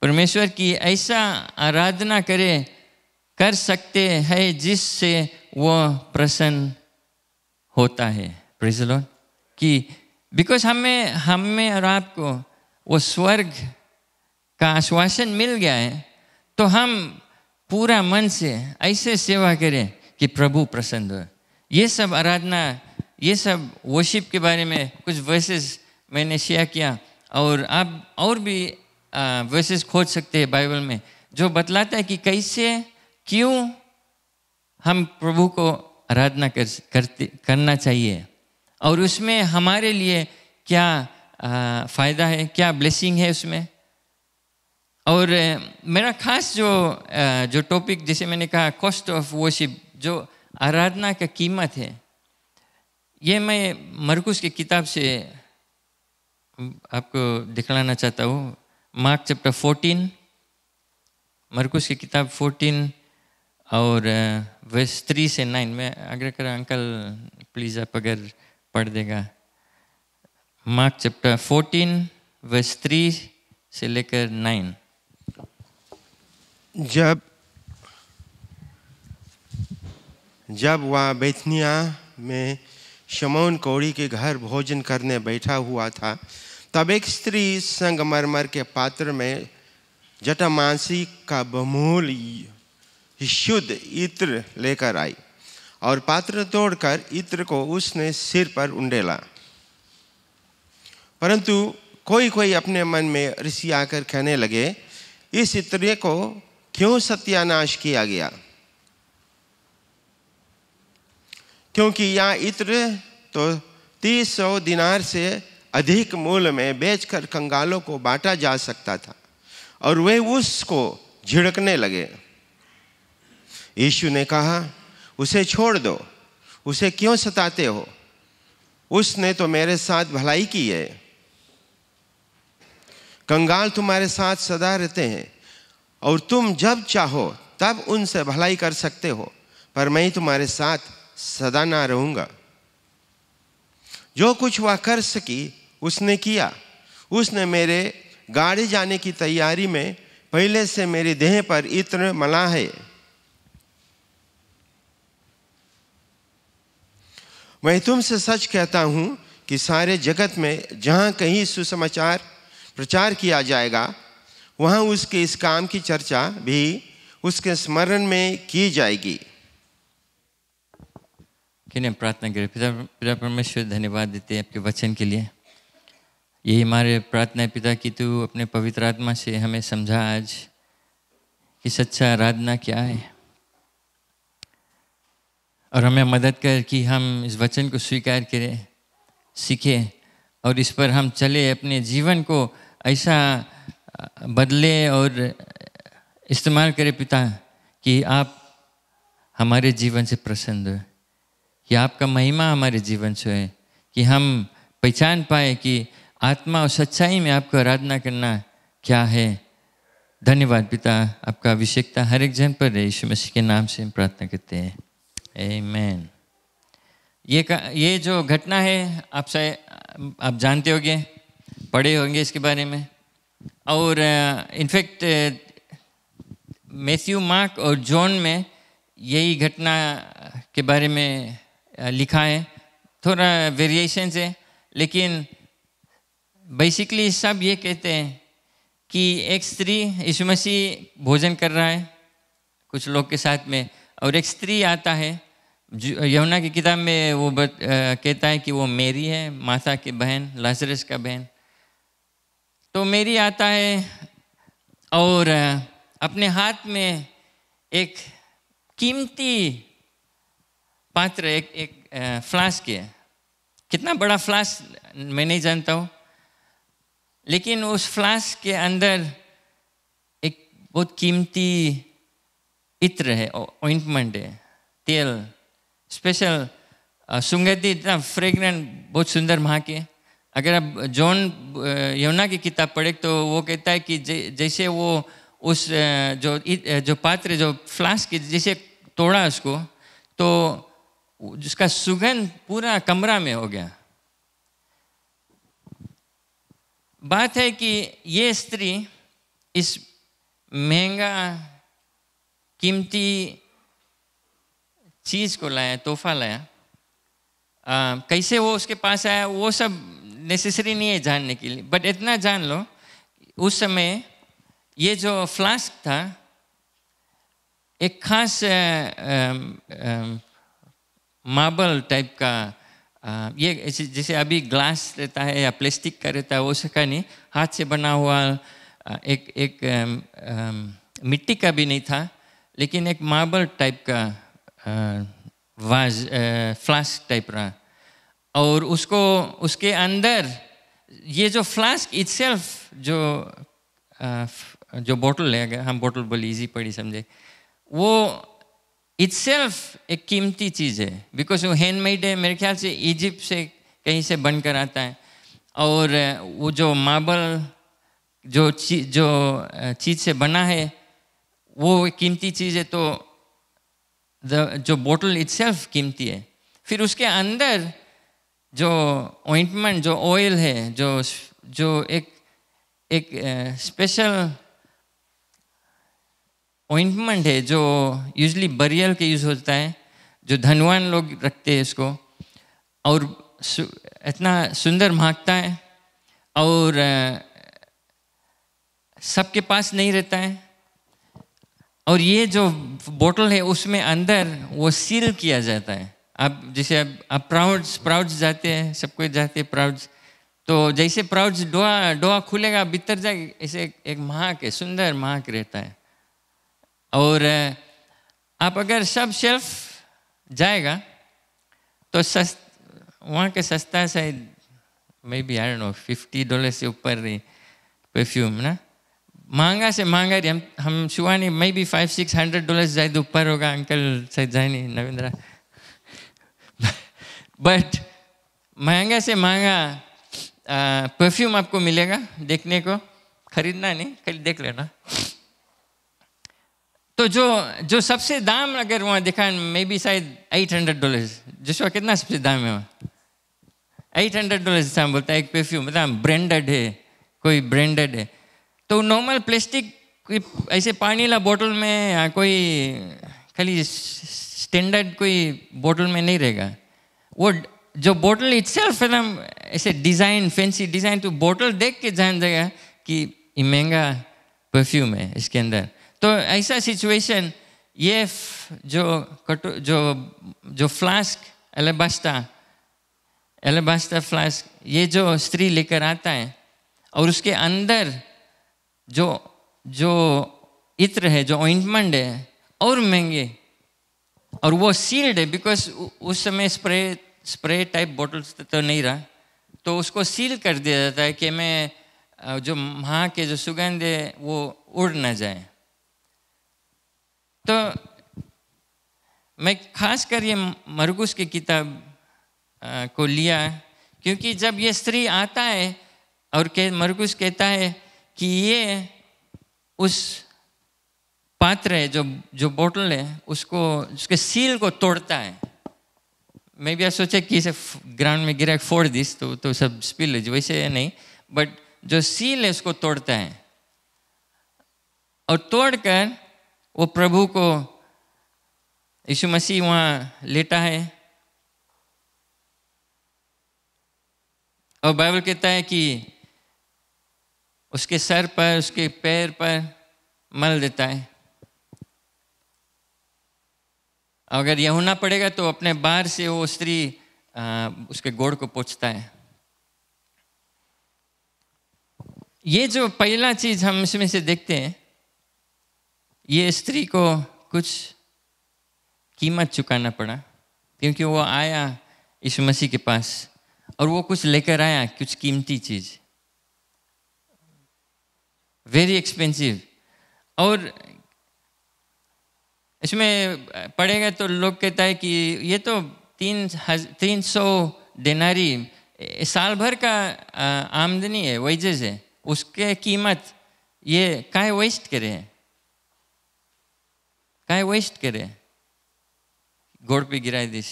परमेश्वर की ऐसा आराधना कर सकते हैं जिससे वो प्रसन्न होता है। Praise the Lord. कि बिकॉज हमें और आपको वो स्वर्ग का आश्वासन मिल गया है, तो हम पूरा मन से ऐसे सेवा करें कि प्रभु प्रसन्न हो। ये सब आराधना, ये सब वर्शिप के बारे में कुछ वर्सेस मैंने शेयर किया, और आप और भी वर्सेस खोज सकते हैं बाइबल में, जो बतलाता है कि कैसे, क्यों हम प्रभु को आराधना करना चाहिए, और उसमें हमारे लिए क्या फ़ायदा है, क्या ब्लेसिंग है उसमें। और मेरा खास जो टॉपिक, जैसे मैंने कहा, कॉस्ट ऑफ वर्शिप, जो आराधना का कीमत है, ये मैं मरकुस की किताब से आपको दिखलाना चाहता हूँ। मार्क चैप्टर 14, मरकुस की किताब 14 और वर्स 3 से 9 में आग्रह करा, अंकल प्लीज़ आप अगर पढ़ देगा। मार्क चैप्टर 14 वर्स 3 से लेकर 9। जब वह बैतनिया में शमौन कौड़ी के घर भोजन करने बैठा हुआ था, तब एक स्त्री संगमरमर के पात्र में जटामांसी का बहुमूल्य शुद्ध इत्र लेकर आई, और पात्र तोड़कर इत्र को उसने सिर पर उंडेला। परंतु कोई कोई अपने मन में ऋषियाकर कहने लगे, इस इत्र को क्यों सत्यानाश किया गया, क्योंकि यह इत्र तो 300 दिनार से अधिक मूल्य में बेचकर कंगालों को बांटा जा सकता था। और वे उसको झिड़कने लगे। यीशु ने कहा, उसे छोड़ दो, उसे क्यों सताते हो, उसने तो मेरे साथ भलाई की है। कंगाल तुम्हारे साथ सदा रहते हैं, और तुम जब चाहो तब उनसे भलाई कर सकते हो, पर मैं तुम्हारे साथ सदा ना रहूंगा। जो कुछ वह कर सकी उसने किया। उसने मेरे गाड़ी जाने की तैयारी में पहले से मेरी देह पर इत्र मला है। मैं तुमसे सच कहता हूं कि सारे जगत में जहां कहीं सुसमाचार प्रचार किया जाएगा, वहां उसके इस काम की चर्चा भी उसके स्मरण में की जाएगी। कि ने प्रार्थना करें। पिता परमेश्वर, धन्यवाद देते हैं आपके वचन के लिए। यही हमारे प्रार्थना है पिता कि तू अपने पवित्र आत्मा से हमें समझा आज कि सच्चा आराधना क्या है, और हमें मदद कर कि हम इस वचन को स्वीकार करें, सीखें और इस पर हम चले, अपने जीवन को ऐसा बदले और इस्तेमाल करें पिता कि आप हमारे जीवन से प्रसन्न हो, कि आपका महिमा हमारे जीवन से है, कि हम पहचान पाए कि आत्मा और सच्चाई में आपको आराधना करना क्या है। धन्यवाद पिता, आपका अभिषेकता हर एक जन पर है। यीशु मसीह के नाम से हम प्रार्थना करते हैं, आमीन। ये जो घटना है आप जानते होंगे, पढ़े होंगे इसके बारे में, और इनफैक्ट मैथ्यू, मार्क और जॉन में यही घटना के बारे में लिखा है। थोड़ा वेरिएशंस है, लेकिन बेसिकली सब ये कहते हैं कि एक स्त्री, यीशु मसीह भोजन कर रहा है कुछ लोग के साथ में, और एक स्त्री आता है। यूहन्ना की किताब में वो कहता है कि वो मेरी है, मार्था की बहन, लाजरस का बहन। तो मेरी आता है और अपने हाथ में एक कीमती पात्र, एक फ्लास्क है। कितना बड़ा फ्लास्क मैं नहीं जानता हूँ, लेकिन उस फ्लास्क के अंदर एक बहुत कीमती इत्र है, ऑइंटमेंट है, तेल, स्पेशल सुगंधित, इतना फ्रेगरेंट, बहुत सुंदर महक है। अगर आप जॉन यूहन्ना की किताब पढ़े तो वो कहता है कि जैसे वो उस जो पात्र, जो फ्लास्क जैसे तोड़ा उसको, तो उसका सुगंध पूरा कमरा में हो गया। बात है कि ये स्त्री इस महंगा कीमती चीज को लाया, तोहफा लाया। कैसे वो उसके पास आया वो सब नेसेसरी नहीं है जानने के लिए, बट इतना जान लो उस समय ये जो फ्लास्क था एक खास मार्बल टाइप का, ये जैसे अभी ग्लास रहता है या प्लास्टिक का रहता है, वो उसका नहीं, हाथ से बना हुआ एक मिट्टी का भी नहीं था, लेकिन एक मार्बल टाइप का फ्लास्क टाइप रहा। और उसको, उसके अंदर ये जो फ्लास्क इटसेल्फ, जो बोतल है, अगर हम बोतल बोली इजी पड़ी समझे, वो इटसेल्फ एक कीमती चीज़ है, बिकॉज वो हैंडमेड है। मेरे ख्याल से इजिप्ट से कहीं से बनकर आता है। और वो जो मार्बल जो चीज़ से बना है वो कीमती चीज़ है, तो जो बोतल इटसेल्फ कीमती है। फिर उसके अंदर जो ऑइंटमेंट, जो ऑयल है, जो एक स्पेशल ऑइंटमेंट है, जो यूजली बरियल के यूज़ होता है, जो धनवान लोग रखते हैं इसको, और इतना सुंदर महकता है, और सबके पास नहीं रहता है। और ये जो बोतल है उसमें अंदर वो सील किया जाता है। आप जैसे आप प्राउड्स जाते हैं, सब कोई जाते हैं प्राउड्स, तो जैसे प्राउड्स डोआ खुलेगा भीतर जाए, ऐसे एक महक है, सुंदर महक रहता है। और आप अगर सब शेल्फ जाएगा तो वहाँ के सस्ता शायद maybe I don't know $50 से ऊपर परफ्यूम ना, महंगा से महंगा हम शुआनी मे बी $500-600 शायद ऊपर होगा। अंकल शायद जाए नहीं, नवेंद्रा बट महंगा से महंगा परफ्यूम आपको मिलेगा देखने को, खरीदना नहीं, खाली देख लेना। तो जो सबसे दाम अगर वहाँ दिखा मे बी शायद $800, जिसका कितना सबसे दाम है वहाँ, $800 दाम बोलता है एक परफ्यूम, मतलब ब्रांडेड है, कोई ब्रांडेड है। तो नॉर्मल प्लास्टिक ऐसे पानी ला बोतल में या कोई खाली स्टैंडर्ड कोई बोतल में नहीं रहेगा। वो जो बोतल इटसेल्फ है ना, ऐसे डिज़ाइन, फैंसी डिज़ाइन, तो बोतल देख के जान जाएगा कि ये महंगा परफ्यूम है इसके अंदर। तो ऐसा सिचुएशन, ये जो फ्लास्क एलेबास्टर फ्लास्क, ये जो स्त्री लेकर आता है, और उसके अंदर जो इत्र है, जो ऑइंटमेंट है, और महंगे, और वो सील्ड है, बिकॉज उस समय स्प्रे टाइप बॉटल्स तो नहीं रहा, तो उसको सील कर दिया जाता है कि मैं जो वहाँ के जो सुगंध है वो उड़ ना जाए। तो मैं खास कर ये मरकुस की किताब को लिया, क्योंकि जब ये स्त्री आता है और मरकुस कहता है कि ये उस पात्र है, जो बोतल है, उसके सील को तोड़ता है। मैं भी सोचा कि इसे ग्राउंड में गिरा फोड़ दिस तो सब स्पिल है, वैसे नहीं, बट जो सील है उसको तोड़ता है, और तोड़कर वो प्रभु को, यीशु मसीह वहाँ लेटा है, और बाइबल कहता है कि उसके सर पर, उसके पैर पर मल देता है। अगर यह होना पड़ेगा तो अपने बाहर से वो स्त्री उसके गोड़ को पोंछता है। ये जो पहला चीज हम इसमें से देखते हैं, ये स्त्री को कुछ कीमत चुकाना पड़ा, क्योंकि वो आया यीशु मसीह के पास और वो कुछ लेकर आया, कुछ कीमती चीज, वेरी एक्सपेंसिव। और इसमें पढ़ेगा तो लोग कहता है कि ये तो 300 देनारी साल भर का आमदनी है, वेजेस है, उसके कीमत ये काहे वेस्ट करे, काहे वेस्ट करे, गोड़ पे गिराए दिस।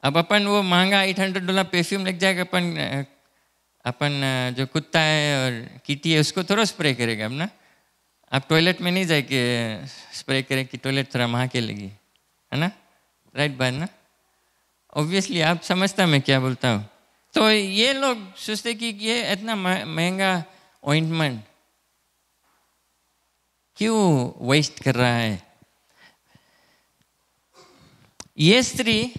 अब अपन वो महंगा $800 परफ्यूम लग जाएगा, अपन जो कुत्ता है और कीटी है उसको थोड़ा स्प्रे करेगा। अब ना आप टॉयलेट में नहीं जाके स्प्रे करें कि टॉयलेट थोड़ा महके लगी, है ना, राइट बात ना। ऑब्वियसली आप समझता मैं क्या बोलता हूँ। तो ये लोग सोचते कि ये इतना महंगा ऑइंटमेंट क्यों वेस्ट कर रहा है। ये स्त्री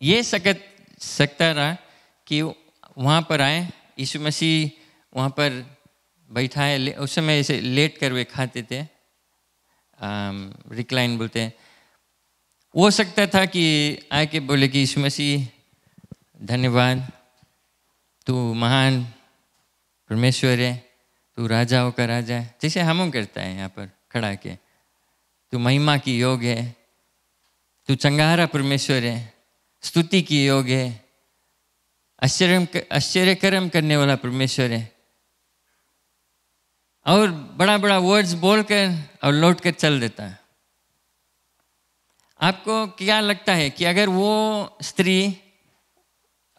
ये सकता रहा कि वहाँ पर आए, यीशु मसीह वहाँ पर बैठा है, उस समय ऐसे लेट कर वे खाते थे, रिक्लाइन बोलते हैं। हो सकता था कि आके बोले कि यीशु मसीह धन्यवाद, तू महान परमेश्वर है, तू राजाओं का राजा है, जैसे हम करता है यहाँ पर खड़ा के, तू महिमा की योग है, तू चंगारा परमेश्वर है, स्तुति की योग है, आश्चर्य कर्म करने वाला परमेश्वर है, और बड़ा बड़ा वर्ड्स बोलकर और लौट कर चल देता है। आपको क्या लगता है कि अगर वो स्त्री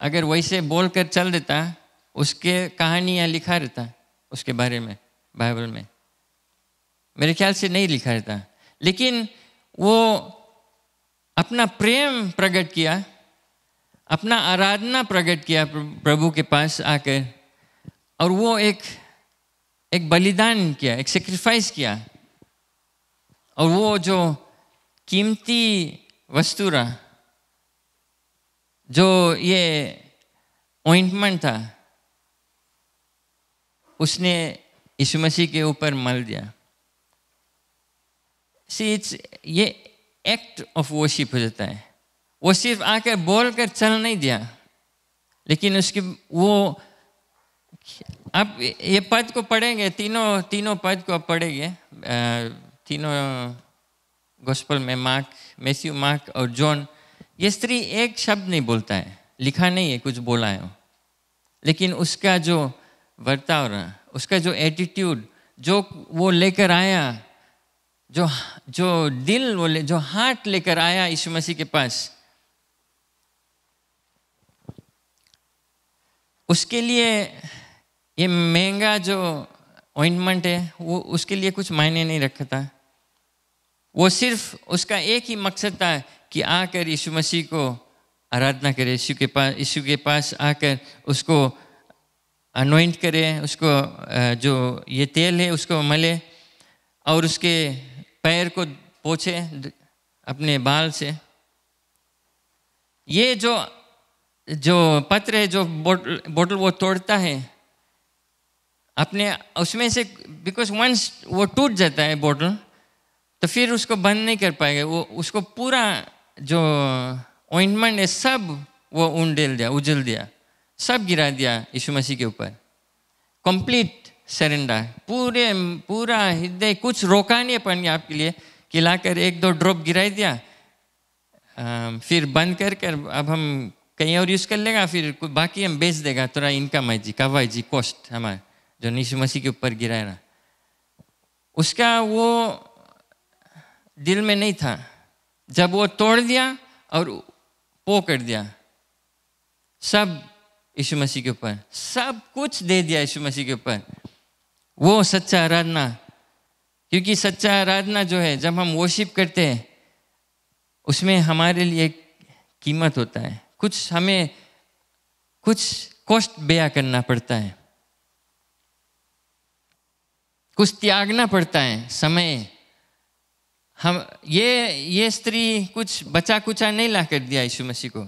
अगर वैसे बोलकर चल देता, उसके कहानियाँ लिखा रहता उसके बारे में बाइबल में? मेरे ख्याल से नहीं लिखा रहता। लेकिन वो अपना प्रेम प्रकट किया, अपना आराधना प्रकट किया प्रभु के पास आकर, और वो एक बलिदान किया, एक सेक्रीफाइस किया, और वो जो कीमती वस्तु रहा, जो ये ऑइंटमेंट था, उसने यीशु मसीह के ऊपर मल दिया। ये एक्ट ऑफ वर्शिप हो जाता है। वो सिर्फ आकर बोलकर चल नहीं दिया, लेकिन उसकी वो, आप ये पद को पढ़ेंगे, तीनों पद को आप पढ़ेंगे, तीनों गॉस्पेल में, मार्क, मैथ्यू, मार्क और जॉन, ये स्त्री एक शब्द नहीं बोलता है, लिखा नहीं है कुछ बोला है, लेकिन उसका जो बर्ताव रहा, उसका जो एटीट्यूड, जो वो लेकर आया, जो दिल वो जो हार्ट लेकर आया यीशु मसीह के पास, उसके लिए ये महंगा जो ऑइंटमेंट है वो उसके लिए कुछ मायने नहीं रखा था। वो सिर्फ उसका एक ही मकसद था कि आकर यीशु मसीह को आराधना करे, यीशु के पास आकर उसको अनॉइंट करे, उसको जो ये तेल है उसको मले और उसके पैर को पोछे, अपने बाल से। ये जो पत्र है, जो बोतल वो तोड़ता है अपने उसमें से, बिकॉज वंस वो टूट जाता है बोतल, तो फिर उसको बंद नहीं कर पाएगा। वो उसको पूरा जो ऑइंटमेंट है सब वो उंडेल दिया, उजल दिया, सब गिरा दिया यीशु मसीह के ऊपर। कंप्लीट सरेंडर, पूरा हृदय, कुछ रोका नहीं अपन आपके लिए, खिलाकर 1-2 ड्रॉप गिरा दिया, फिर बंद कर अब हम कहीं और यूज़ कर लेगा, फिर बाकी हम बेच देगा, थोड़ा इनकम है जी, कवाई जी, कॉस्ट हमारा जो यीशु मसीह के ऊपर गिराया ना, उसका वो दिल में नहीं था। जब वो तोड़ दिया और पो कर दिया सब यीशु मसीह के ऊपर, सब कुछ दे दिया यीशु मसीह के ऊपर, वो सच्चा आराधना। क्योंकि सच्चा आराधना जो है, जब हम वर्शिप करते हैं उसमें हमारे लिए कीमत होता है, हमें कुछ कॉस्ट बेया करना पड़ता है, कुछ त्यागना पड़ता है, समय। हम ये स्त्री कुछ बचा कुचा नहीं ला कर दिया यीशु मसीह को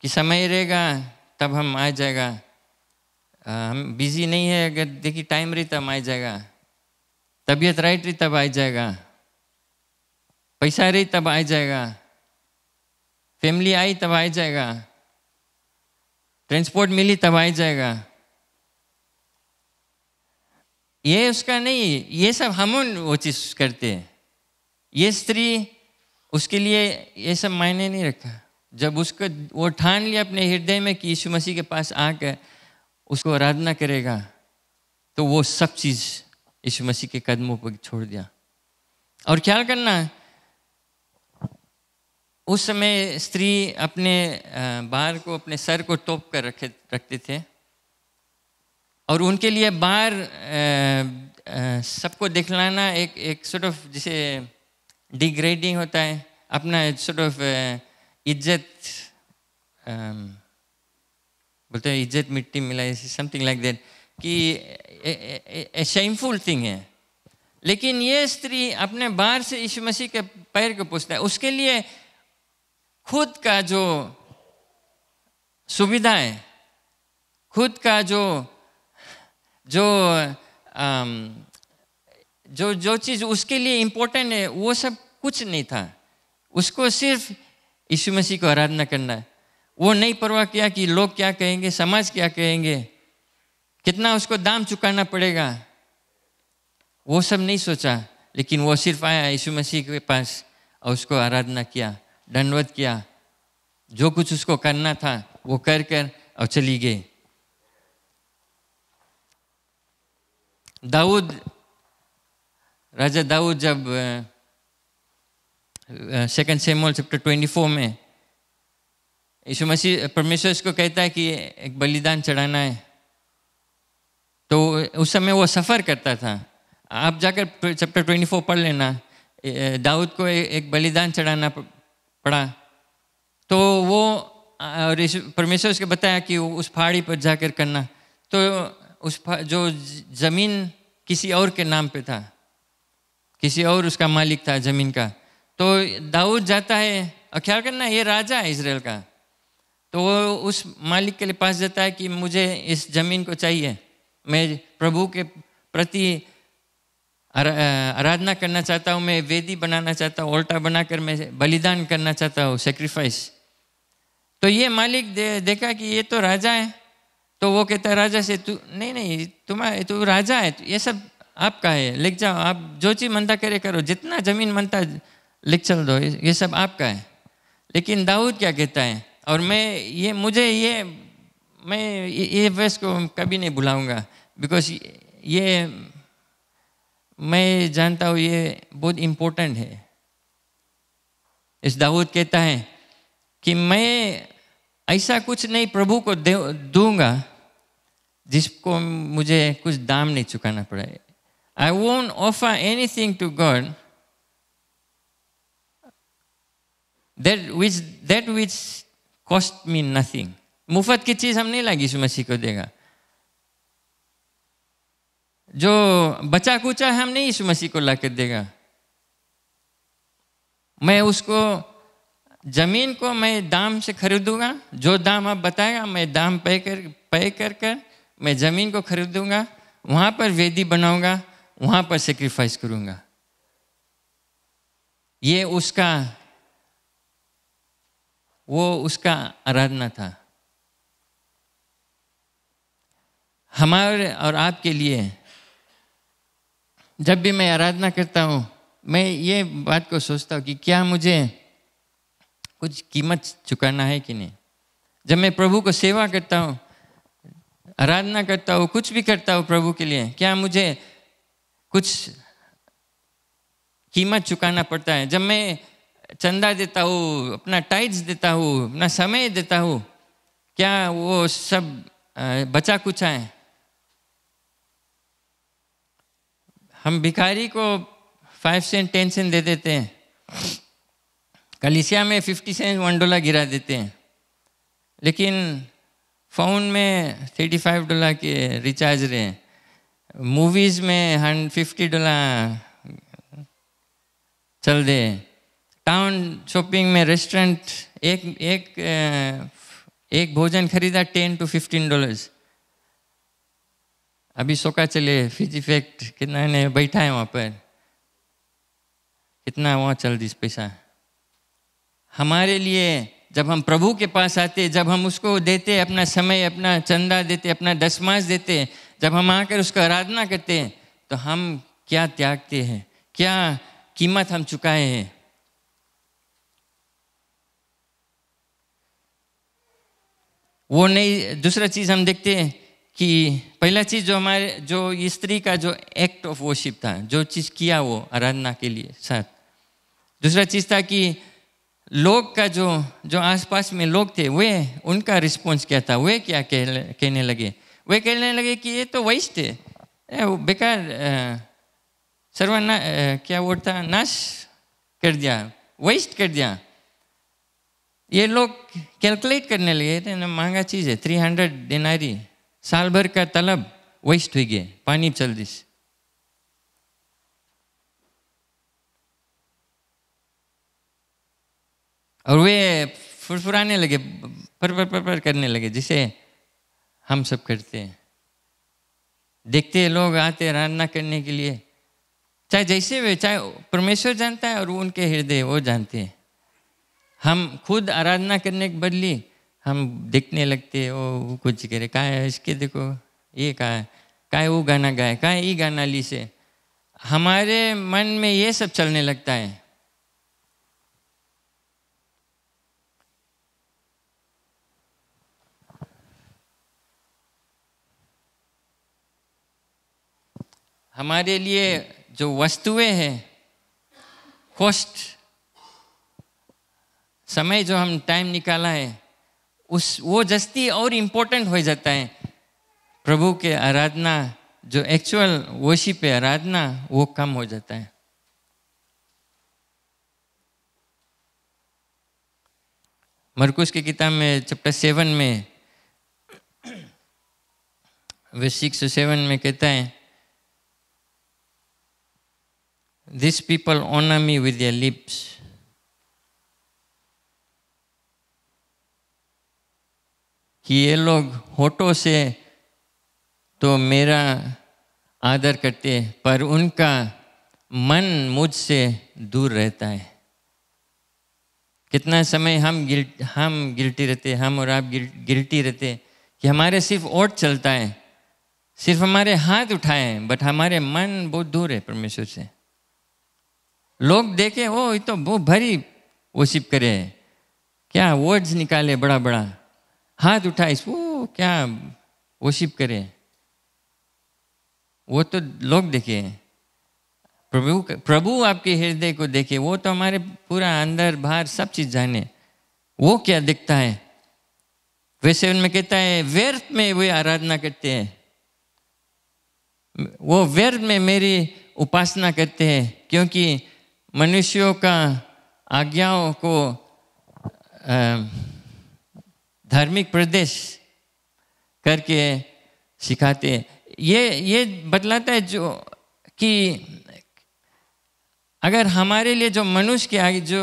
कि समय रहेगा तब हम आ जाएगा, हम बिजी नहीं है, अगर देखिए टाइम रही तब आ जाएगा, तबीयत राइट रही तब आ जाएगा, पैसा रही तब आ जाएगा, फैमिली आई तब आ जाएगा, ट्रांसपोर्ट मिली तब आ जाएगा। ये उसका नहीं, ये सब हम वो चीज़ करते हैं। ये स्त्री, उसके लिए ये सब मायने नहीं रखा। जब उसको वो ठान लिया अपने हृदय में कि यीशु मसीह के पास आकर उसको आराधना करेगा, तो वो सब चीज़ यीशु मसीह के कदमों पर छोड़ दिया। और ख्याल करना, उस समय स्त्री अपने बाल को, अपने सर को तोप कर रखते थे, और उनके लिए बाहर सबको दिखलाना एक सॉर्ट ऑफ, जैसे डिग्रेडिंग होता है, अपना सॉर्ट ऑफ इज्जत, बोलते हैं इज्जत मिट्टी मिलाई, समथिंग लाइक दैट, कि शेमफुल थिंग है। लेकिन ये स्त्री अपने बाहर से यीशु मसीह के पैर को पूछता है, उसके लिए खुद का जो सुविधा है, खुद का जो चीज़ उसके लिए इम्पोर्टेंट है, वो सब कुछ नहीं था। उसको सिर्फ यीशु मसीह को आराधना करना है। वो नहीं परवाह किया कि लोग क्या कहेंगे, समाज क्या कहेंगे, कितना उसको दाम चुकाना पड़ेगा, वो सब नहीं सोचा। लेकिन वो सिर्फ आया यीशु मसीह के पास और उसको आराधना किया, दंडवत किया, जो कुछ उसको करना था वो कर और चली गई। राजा दाऊद जब 2 शमूएल चैप्टर 24 में यीशु मसीह, परमेश्वर इसको कहता है कि एक बलिदान चढ़ाना है, तो उस समय वो सफ़र करता था। आप जाकर चैप्टर 24 पढ़ लेना। दाऊद को एक बलिदान चढ़ाना पड़ा, तो वो और परमेश्वर उसको बताया कि उस पहाड़ी पर जाकर करना। तो उस जो ज़मीन किसी और के नाम पे था, किसी और उसका मालिक था ज़मीन का, तो दाऊद जाता है, और ख्याल करना ये राजा है इज़राइल का, तो वो उस मालिक के पास जाता है कि मुझे इस ज़मीन को चाहिए, मैं प्रभु के प्रति आराधना करना चाहता हूँ, मैं वेदी बनाना चाहता हूँ, उल्टा बनाकर मैं बलिदान करना चाहता हूँ, सेक्रीफाइस। तो ये मालिक देखा कि ये तो राजा है, तो वो कहता है राजा से, तू नहीं तू राजा है, ये सब आपका है, लिख जाओ, आप जो चीज़ मनता करे करो, जितना ज़मीन मनता लिख चल दो, ये सब आपका है। लेकिन दाऊद क्या कहता है, और मैं ये वर्स को कभी नहीं भुलाऊंगा, बिकॉज ये मैं जानता हूँ ये बहुत इम्पोर्टेंट है। इस दाऊद कहता है कि मैं ऐसा कुछ नहीं प्रभु को दूंगा जिसको मुझे कुछ दाम नहीं चुकाना पड़े। I won't offer anything to God that which cost me nothing. मुफ्त की चीज़ हम नहीं लाएंगे यीशु मसीह को देगा। जो बचा कुचा हम नहीं यीशु मसीह को ला कर देगा। मैं उसको जमीन को मैं दाम से खरीदूंगा, जो दाम आप बताएगा मैं दाम पे कर मैं जमीन को खरीदूंगा, वहां पर वेदी बनाऊंगा, वहां पर सेक्रीफाइस करूंगा। ये उसका आराधना था। हमारे और आपके लिए जब भी मैं आराधना करता हूँ, मैं ये बात को सोचता हूँ कि क्या मुझे कुछ कीमत चुकाना है कि नहीं। जब मैं प्रभु को सेवा करता हूँ, आराधना करता हूँ, कुछ भी करता हूँ प्रभु के लिए, क्या मुझे कुछ कीमत चुकाना पड़ता है। जब मैं चंदा देता हूँ, अपना टाइट्स देता हूँ, अपना समय देता हूँ, क्या वो सब बचा कुछ है। हम भिखारी को 5 सेंट 10 सेंट दे देते हैं, कलीसिया में 50 सेंट $1 गिरा देते हैं, लेकिन फ़ोन में $35 के रिचार्ज रहे, मूवीज़ में $150 चल दे, टाउन शॉपिंग में रेस्टोरेंट एक भोजन खरीदा $10 to $15। अभी सोका चले फिजी फैक्ट कितना ने बैठा है वहाँ पर, कितना वहाँ चल दिस पैसा। हमारे लिए जब हम प्रभु के पास आते, जब हम उसको देते अपना समय, अपना चंदा देते, अपना दशमांश देते, जब हम आकर उसका आराधना करते हैं, तो हम क्या त्यागते हैं, क्या कीमत हम चुकाए हैं। वो नहीं, दूसरा चीज़ हम देखते हैं कि पहला चीज़ जो स्त्री का जो एक्ट ऑफ वर्शिप था, जो चीज़ किया वो आराधना के लिए साथ। दूसरा चीज़ था कि लोग का जो आसपास में लोग थे, वे उनका रिस्पॉन्स क्या था, वे क्या कहने लगे। वे कहने लगे कि ये तो वेस्ट है, वो बेकार, क्या वर्ड था, नाश कर दिया, वेस्ट कर दिया। ये लोग कैलकुलेट करने लगे थे ना, महंगा चीज़ है, 300 दिनारी, साल भर का तलब वेस्ट हो गए, पानी चल दिस। और वे फुरफुराने लगे, पर करने लगे, जिसे हम सब करते हैं। देखते हैं लोग आते आराधना करने के लिए, चाहे जैसे वे, चाहे परमेश्वर जानता है और वो उनके हृदय वो जानते हैं। हम खुद आराधना करने के बदले हम देखने लगते हैं, वो कुछ करे, का है इसके, देखो ये का है वो गाना गाए, का है ये गाना ली से। हमारे मन में ये सब चलने लगता है। हमारे लिए जो वस्तुएं हैं, कॉस्ट, समय जो हम टाइम निकाला है, वो जस्ती और इम्पोर्टेंट हो जाता है। प्रभु के आराधना जो एक्चुअल वर्शिप है, आराधना, वो कम हो जाता है। मरकुस की किताब में चैप्टर 7 में वर्स 6 to 7 में कहता है, These people honor me with their lips, कि ये लोग होठों से तो मेरा आदर करते हैं, पर उनका मन मुझसे दूर रहता है। कितना समय हम गिल्टी रहते, हम और आप गिल्टी रहते कि हमारे सिर्फ ओठ चलता है, सिर्फ हमारे हाथ उठाए, बट हमारे मन बहुत दूर है परमेश्वर से। लोग देखे, ओ ये तो बहुत भारी वर्शिप करे, क्या वर्ड्स निकाले बड़ा बड़ा, हाथ उठाए, वो क्या वर्शिप करे। वो तो लोग देखे, प्रभु आपके हृदय को देखे, वो तो हमारे पूरा अंदर बाहर सब चीज जाने, वो क्या दिखता है। वैसे उनमें कहता है, व्यर्थ में वे आराधना करते हैं, वो व्यर्थ में मेरी उपासना करते हैं, क्योंकि मनुष्यों का आज्ञाओं को धार्मिक प्रदेश करके सिखाते हैं। ये बतलाता है जो कि अगर हमारे लिए जो मनुष्य के आगे जो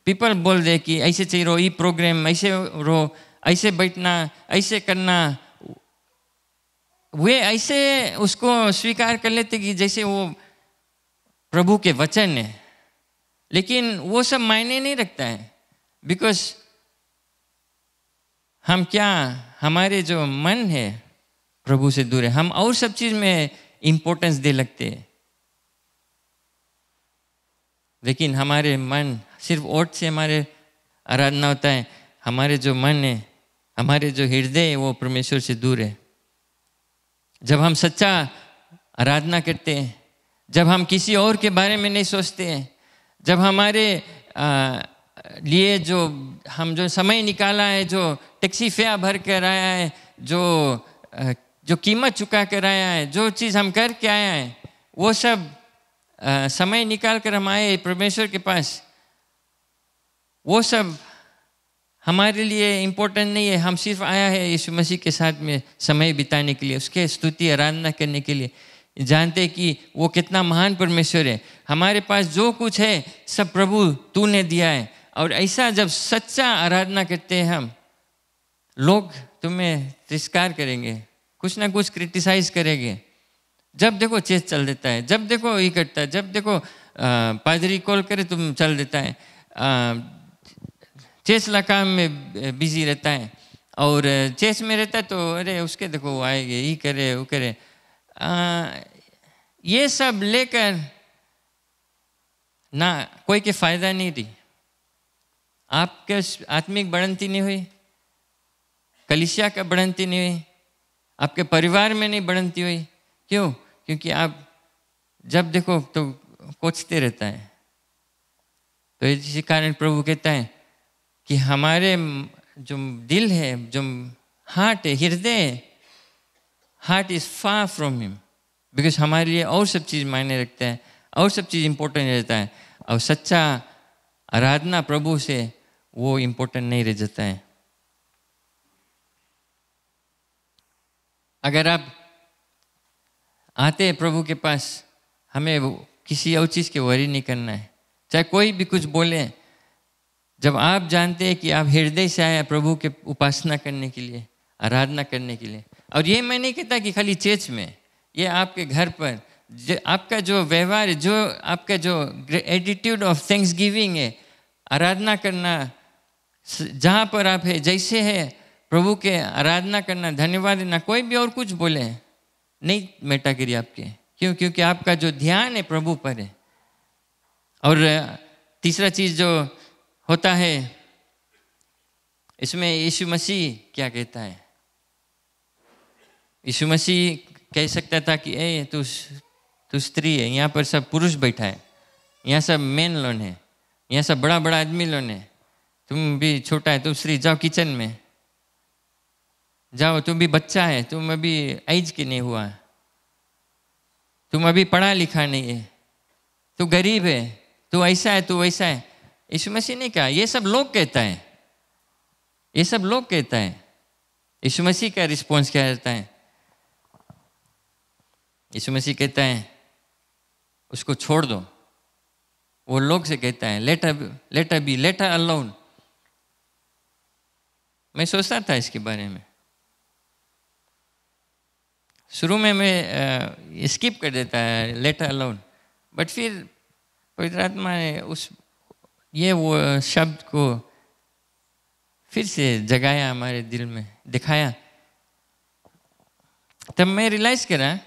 पीपल बोल दे कि ऐसे चाहिए रहो, ये प्रोग्राम ऐसे रहो, ऐसे बैठना, ऐसे करना, वे ऐसे उसको स्वीकार कर लेते कि जैसे वो प्रभु के वचन है, लेकिन वो सब मायने नहीं रखता है। बिकॉज हम क्या, हमारे जो मन है प्रभु से दूर है, हम और सब चीज में इंपॉर्टेंस दे लगते हैं। लेकिन हमारे मन सिर्फ ओठ से हमारे आराधना होता है, हमारे जो मन है, हमारे जो हृदय है वो परमेश्वर से दूर है। जब हम सच्चा आराधना करते हैं, जब हम किसी और के बारे में नहीं सोचते हैं, जब हमारे लिए हम जो समय निकाला है, जो टैक्सी फेयर भर कर आया है, जो कीमत चुका कर आया है, जो चीज़ हम करके आया है, वो सब समय निकाल कर हम आए परमेश्वर के पास, वो सब हमारे लिए इम्पोर्टेंट नहीं है। हम सिर्फ आया है यीशु मसीह के साथ में समय बिताने के लिए, उसके स्तुति आराधना करने के लिए। जानते कि वो कितना महान परमेश्वर है। हमारे पास जो कुछ है सब प्रभु तूने दिया है। और ऐसा जब सच्चा आराधना करते हैं हम, लोग तुम्हें तिरस्कार करेंगे, कुछ ना कुछ क्रिटिसाइज करेंगे। जब देखो चेस चल देता है, जब देखो ये करता है, जब देखो पादरी कॉल करे तुम चल देता है, चेस ला काम में बिजी रहता है, और चेस में रहता है तो अरे उसके देखो वो आएंगे, ये करे वो करे। ये सब लेकर ना कोई के फायदा नहीं रही, आपके आत्मिक बढ़ंती नहीं हुई, कलीसिया का बढ़ंती नहीं हुई, आपके परिवार में नहीं बढ़ंती हुई। क्यों? क्योंकि आप जब देखो तो कोचते रहता है। तो इसी कारण प्रभु कहता है कि हमारे जो दिल है, जो हार्ट है, हृदय, heart is far from him, because हमारे लिए और सब चीज़ मायने रखता है, और सब चीज़ इम्पोर्टेंट रहता है। और सच्चा आराधना प्रभु से वो इम्पोर्टेंट नहीं रह जाता है। अगर आप आते हैं प्रभु के पास, हमें किसी और चीज़ की वरी नहीं करना है, चाहे कोई भी कुछ बोले। जब आप जानते हैं कि आप हृदय से आए प्रभु के उपासना करने के लिए, आराधना करने के लिए। और ये मैं नहीं कहता कि खाली चर्च में, ये आपके घर पर आपका जो व्यवहार है, जो आपका जो एटीट्यूड ऑफ थैंक्स गिविंग है, आराधना करना, जहाँ पर आप है जैसे है प्रभु के आराधना करना, धन्यवाद देना, कोई भी और कुछ बोले नहीं मेटा करिए आपके। क्यों? क्योंकि आपका जो ध्यान है प्रभु पर है। और तीसरा चीज़ जो होता है इसमें, यीशु मसीह क्या कहता है? यीशु मसीह कह सकता था कि ए तू स्त्री है, यहाँ पर सब पुरुष बैठा है, यहाँ सब मेन लोन है, यहाँ सब बड़ा बड़ा आदमी लोन है, तुम भी छोटा है, तुम स्त्री, जाओ किचन में जाओ, तुम भी बच्चा है, तुम अभी एज के नहीं हुआ, तुम अभी पढ़ा लिखा नहीं है, तू गरीब है, तू ऐसा है, तू वैसा है। यीशु मसीह ने कहा, ये सब लोग कहता है, ये सब लोग कहता है। यीशु मसीह का रिस्पॉन्स क्या रहता है? यीशु मसीह कहता है उसको छोड़ दो। वो लोग से कहता है लेट हर अलोन। मैं सोचता था इसके बारे में, शुरू में मैं स्किप कर देता है लेट हर अलोन, बट फिर पवित्र आत्मा ने वो शब्द को फिर से जगाया हमारे दिल में, दिखाया। तब मैं रियलाइज करा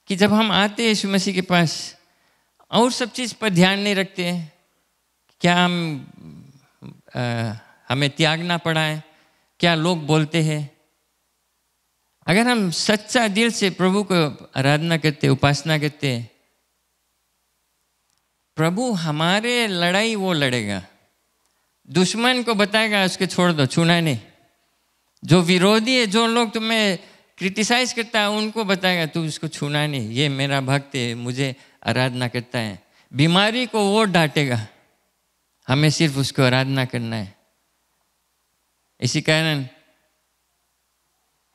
कि जब हम आते हैं यीशु मसीह के पास और सब चीज़ पर ध्यान नहीं रखते हैं, क्या हमें त्यागना पड़ा है, क्या लोग बोलते हैं। अगर हम सच्चा दिल से प्रभु को आराधना करते, उपासना करते, प्रभु हमारे लड़ाई वो लड़ेगा। दुश्मन को बताएगा उसके छोड़ दो, छूना नहीं। जो विरोधी है, जो लोग तुम्हें क्रिटिसाइज करता है, उनको बताएगा तू इसको छूना नहीं, ये मेरा भक्त है, मुझे आराधना करता है। बीमारी को वो डांटेगा, हमें सिर्फ उसको आराधना करना है। इसी कारण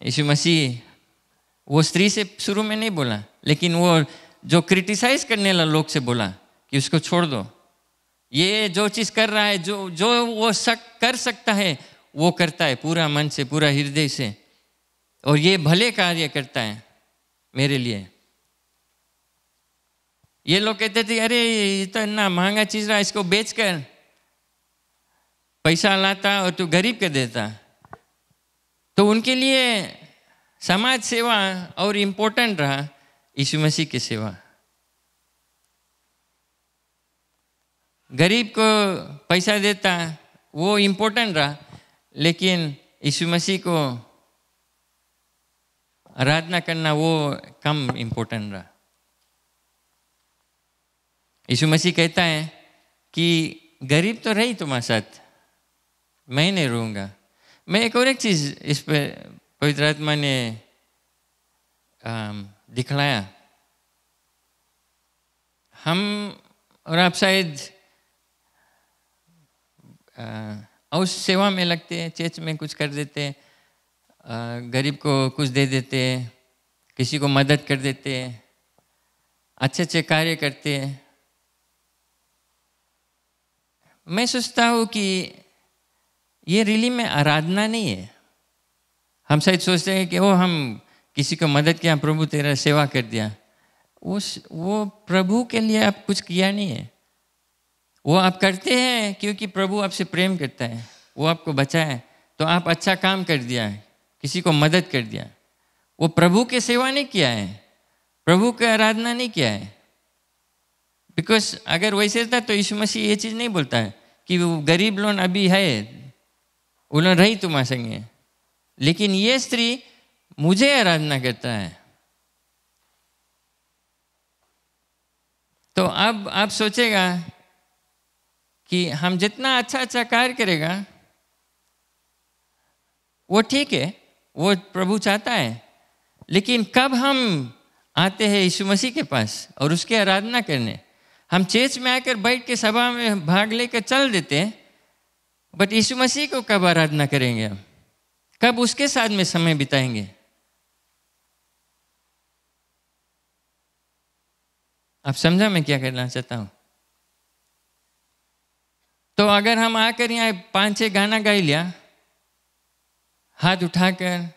यीशु मसीह वो स्त्री से शुरू में नहीं बोला, लेकिन वो जो क्रिटिसाइज करने वाला लोग से बोला कि उसको छोड़ दो, ये जो चीज़ कर रहा है, जो जो वो कर सकता है वो करता है पूरा मन से, पूरा हृदय से, और ये भले कार्य करता है मेरे लिए। ये लोग कहते थे अरे ये तो इतना महंगा चीज़ रहा, इसको बेचकर पैसा लाता और तू गरीब कर देता। तो उनके लिए समाज सेवा और इम्पोर्टेंट रहा यीशु मसीह की सेवा। गरीब को पैसा देता वो इम्पोर्टेंट रहा, लेकिन यीशु मसीह को आराधना करना वो कम इम्पोर्टेंट रहा। यीशु मसीह कहता है कि गरीब तो रही तुम्हारे साथ, मैं नहीं रहूँगा। मैं एक और एक चीज़ इस पर पवित्र आत्मा ने दिखलाया। हम और आप शायद और सेवा में लगते हैं, चर्च में कुछ कर देते हैं, गरीब को कुछ दे देते हैं, किसी को मदद कर देते हैं, अच्छे अच्छे कार्य करते हैं। मैं सोचता हूँ कि ये रियली में आराधना नहीं है। हम शायद सोचते हैं कि वो हम किसी को मदद किया, प्रभु तेरा सेवा कर दिया, वो प्रभु के लिए आप कुछ किया नहीं है। वो आप करते हैं क्योंकि प्रभु आपसे प्रेम करता है, वो आपको बचाया, तो आप अच्छा काम कर दिया है, किसी को मदद कर दिया। वो प्रभु के सेवा नहीं किया है, प्रभु की आराधना नहीं किया है। बिकॉज अगर वैसे था तो यीशु मसीह ये चीज़ नहीं बोलता है कि वो गरीब लोग अभी है, वो लोग रही तुम्हारे संगे, लेकिन ये स्त्री मुझे आराधना करता है। तो अब आप सोचेगा कि हम जितना अच्छा अच्छा कार्य करेगा वो ठीक है, वो प्रभु चाहता है, लेकिन कब हम आते हैं यीशु मसीह के पास और उसकी आराधना करने, हम चर्च में आकर बैठ के सभा में भाग लेकर चल देते हैं, बट यीशु मसीह को कब आराधना करेंगे हम, कब उसके साथ में समय बिताएंगे? आप समझा मैं क्या करना चाहता हूं? तो अगर हम आकर यहाँ 5-6 गाना गा लिया, हाथ उठाकर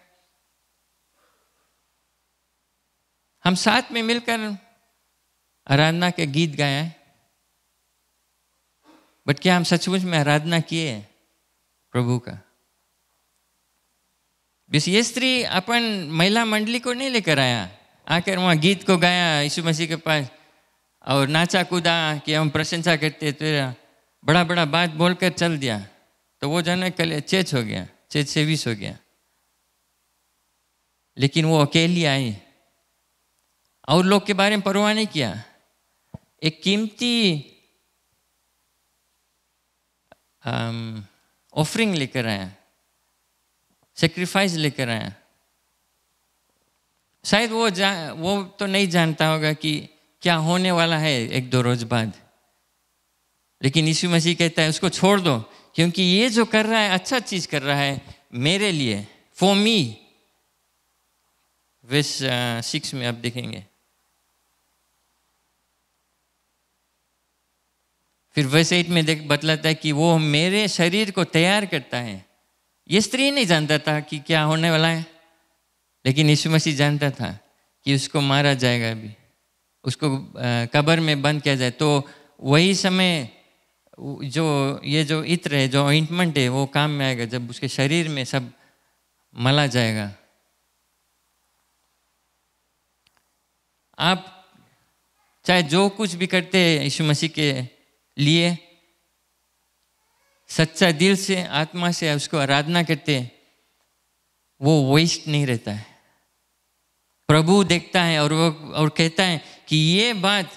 हम साथ में मिलकर आराधना के गीत गाए, बट क्या हम सचमुच में आराधना किए प्रभु का? बस ये स्त्री अपन महिला मंडली को नहीं लेकर आया, आकर वहाँ गीत को गाया यीशु मसीह के पास और नाचा कूदा कि हम प्रशंसा करते, तो बड़ा बड़ा बात बोलकर चल दिया, तो वो जन कल चेच हो गया, चेच से 20 हो गया। लेकिन वो अकेली आई और लोग के बारे में परवाह नहीं किया। एक कीमती ऑफरिंग लेकर आया, सेक्रीफाइस लेकर आया। शायद वो तो नहीं जानता होगा कि क्या होने वाला है 1-2 रोज बाद, लेकिन यीशु मसीह कहता है उसको छोड़ दो, क्योंकि ये जो कर रहा है अच्छा चीज कर रहा है मेरे लिए, फॉर मी। वर्स 6 में आप देखेंगे। फिर वर्स 8 में बतलाता है कि वो मेरे शरीर को तैयार करता है। ये स्त्री नहीं जानता था कि क्या होने वाला है, लेकिन यीशु मसीह जानता था कि उसको मारा जाएगा, अभी उसको कब्र में बंद किया जाए। तो वही समय जो इत्र है, जो ऑइंटमेंट है, वो काम में आएगा जब उसके शरीर में सब मला जाएगा। आप चाहे जो कुछ भी करते हैं यीशु मसीह के लिए, सच्चा दिल से आत्मा से उसको आराधना करते, वो वेस्ट नहीं रहता है। प्रभु देखता है और कहता है कि ये बात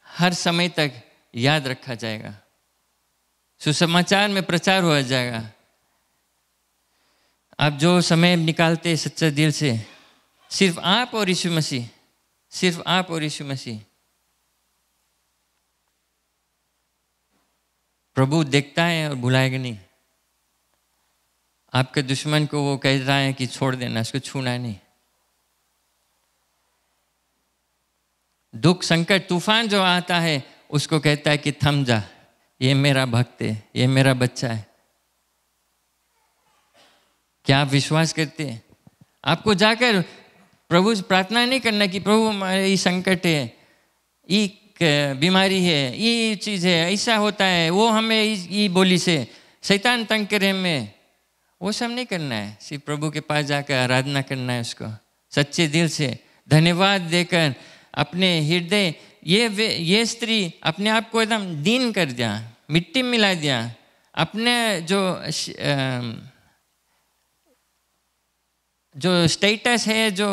हर समय तक याद रखा जाएगा, सुसमाचार में प्रचार हो जाएगा। आप जो समय निकालते सच्चा दिल से, सिर्फ आप और यीशु मसीह, सिर्फ आप और यीशु मसीह, प्रभु देखता है और भुलाएगा नहीं। आपके दुश्मन को वो कह रहा है कि छोड़ देना, उसको छूना नहीं। दुख संकट तूफान जो आता है उसको कहता है कि थम जा, ये मेरा भक्त है, ये मेरा बच्चा है। क्या आप विश्वास करते हैं? आपको जाकर प्रभु से प्रार्थना नहीं करना कि प्रभु हमारे ये संकट है, ये बीमारी है, ये चीज़ है, ऐसा होता है, वो हमें ये बोली से शैतान तंग करे में, वो सब नहीं करना है। सिर्फ प्रभु के पास जाकर आराधना करना है उसको सच्चे दिल से, धन्यवाद देकर अपने हृदय। ये स्त्री अपने आप को एकदम दीन कर दिया, मिट्टी में मिला दिया, अपने जो स्टेटस है, जो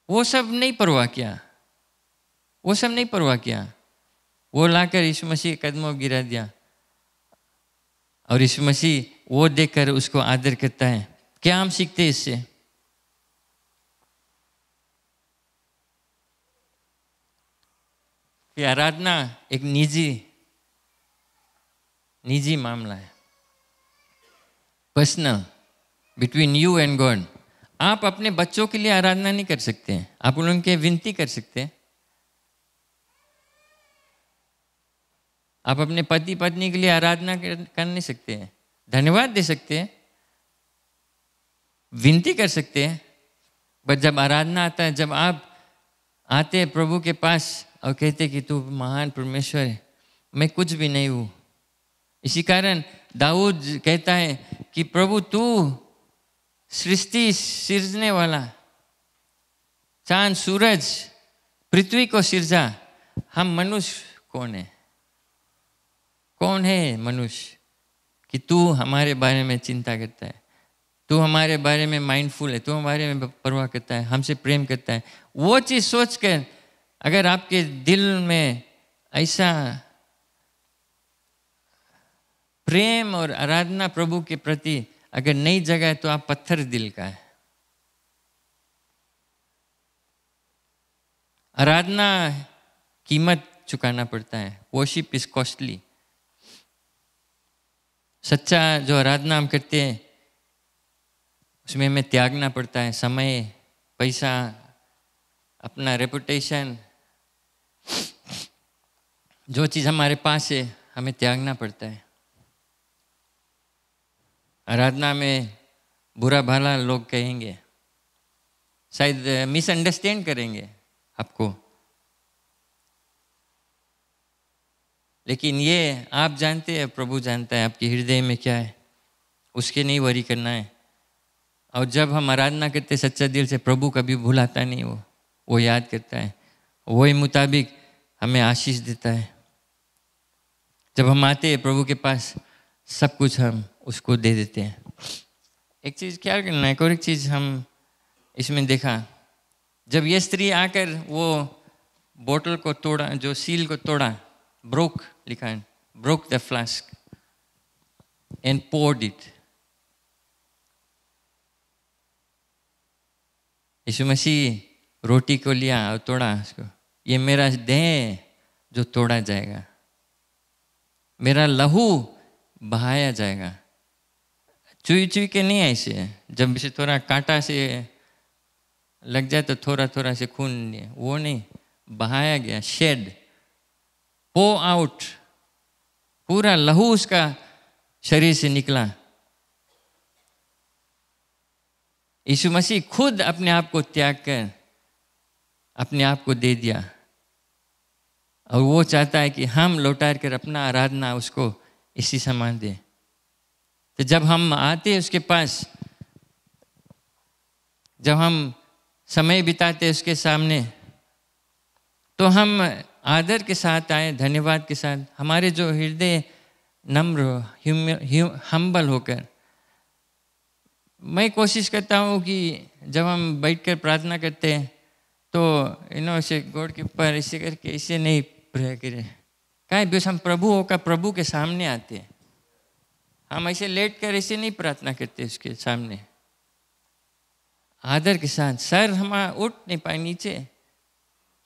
वो सब नहीं परवाह किया, वो सब नहीं परवाह किया। वो लाकर यीशु मसीह के कदमों में गिरा दिया और यीशु मसीह वो देखकर उसको आदर करता है। क्या हम सीखते हैं इससे? कि आराधना एक निजी मामला है, personal, between you and God. आप अपने बच्चों के लिए आराधना नहीं कर सकते हैं, आप उनके विनती कर सकते हैं। आप अपने पति पत्नी के लिए आराधना कर नहीं सकते हैं, धन्यवाद दे सकते हैं, विनती कर सकते हैं। बट जब आराधना आता है, जब आप आते हैं प्रभु के पास और कहते कि तू महान परमेश्वर है, मैं कुछ भी नहीं हूँ। इसी कारण दाऊद कहता है कि प्रभु तू सृष्टि सिरजने वाला, चांद सूरज पृथ्वी को सिरजा, हम मनुष्य कौन है? कौन है मनुष्य कि तू हमारे बारे में चिंता करता है, तू हमारे बारे में माइंडफुल है, तू हमारे में परवाह करता है, हमसे प्रेम करता है। वो चीज़ सोचकर अगर आपके दिल में ऐसा प्रेम और आराधना प्रभु के प्रति अगर नई जगह है, तो आप पत्थर दिल का है। आराधना कीमत चुकाना पड़ता है, वर्शिप इज कॉस्टली। सच्चा जो आराधना हम करते हैं उसमें हमें त्यागना पड़ता है, समय, पैसा, अपना रेपुटेशन, जो चीज़ हमारे पास है हमें त्यागना पड़ता है। आराधना में बुरा भला लोग कहेंगे, शायद मिसअंडरस्टैंड करेंगे आपको, लेकिन ये आप जानते हैं, प्रभु जानता है आपके हृदय में क्या है, उसके नहीं वरी करना है। और जब हम आराधना करते सच्चा दिल से, प्रभु कभी भुलाता नहीं, वो याद करता है, वही मुताबिक हमें आशीष देता है। जब हम आते हैं प्रभु के पास, सब कुछ हम उसको दे देते हैं। एक चीज़ क्या करना है, और एक चीज़ हम इसमें देखा, जब ये स्त्री आकर वो बोतल को तोड़ा, जो सील को तोड़ा, ब्रोक लिखा है, broke the flask and poured it. Yeshu Masih रोटी को लिया और तोड़ा उसको, ये मेरा देह जो तोड़ा जाएगा, मेरा लहू बहाया जाएगा। चुई चुई के नहीं ऐसे, जब से थोड़ा कांटा से लग जाए तो थोड़ा थोड़ा से खून, वो नहीं, बहाया गया, शेड, पो आउट, पूरा लहू उसका शरीर से निकला। यीशु मसीह खुद अपने आप को त्याग कर अपने आप को दे दिया, और वो चाहता है कि हम लौटा कर अपना आराधना उसको इसी समान दे। तो जब हम आते हैं उसके पास, जब हम समय बिताते उसके सामने, तो हम आदर के साथ आए, धन्यवाद के साथ, हमारे जो हृदय नम्र हम्बल होकर। मैं कोशिश करता हूँ कि जब हम बैठकर प्रार्थना करते हैं तो ऐसे गोड़ के ऊपर ऐसे करके ऐसे नहीं प्रे करें, काहे बिकॉज हम प्रभु होकर प्रभु के सामने आते हैं। हम ऐसे लेट कर ऐसे नहीं प्रार्थना करते उसके सामने, आदर के साथ। सर हमारा उठ नहीं पाए नीचे,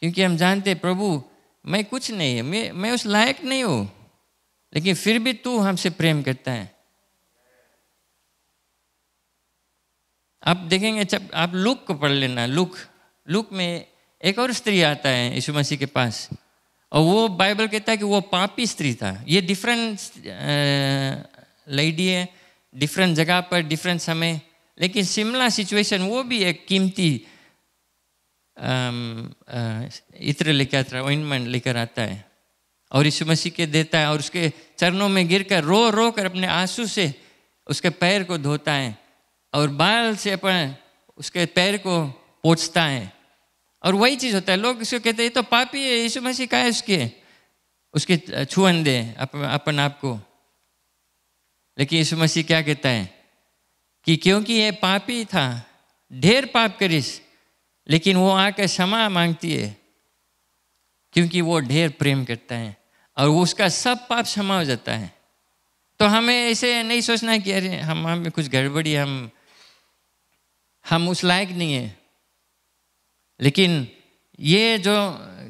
क्योंकि हम जानते प्रभु मैं कुछ नहीं है, मैं उस लायक नहीं हूँ, लेकिन फिर भी तू हमसे प्रेम करता है। आप देखेंगे, जब आप लूक को पढ़ लेना, लूक में एक और स्त्री आता है यीशु मसीह के पास, और वो बाइबल कहता है कि वो पापी स्त्री था। ये डिफरेंट लेडी है, डिफरेंट जगह पर, डिफरेंट समय, लेकिन सिमिलर सिचुएशन। वो भी एक कीमती इत्र लेकर आता है, ऑइंटमेंट लेकर आता है और यीशु मसीह के देता है, और उसके चरणों में गिरकर रो रो कर अपने आंसू से उसके पैर को धोता है और बाल से अपन उसके पैर को पोंछता है। और वही चीज़ होता है, लोग इसको कहते हैं ये तो पापी है, यीशु मसीह का है उसके छुअन दे अपन आप को। लेकिन यीशु मसीह क्या कहता है कि क्योंकि ये पापी था, ढेर पाप करिस, लेकिन वो आकर क्षमा मांगती है क्योंकि वो ढेर प्रेम करता है और वो उसका सब पाप क्षमा हो जाता है। तो हमें ऐसे नहीं सोचना है कि अरे हमें कुछ गड़बड़ी, हम उस लायक नहीं है। लेकिन ये जो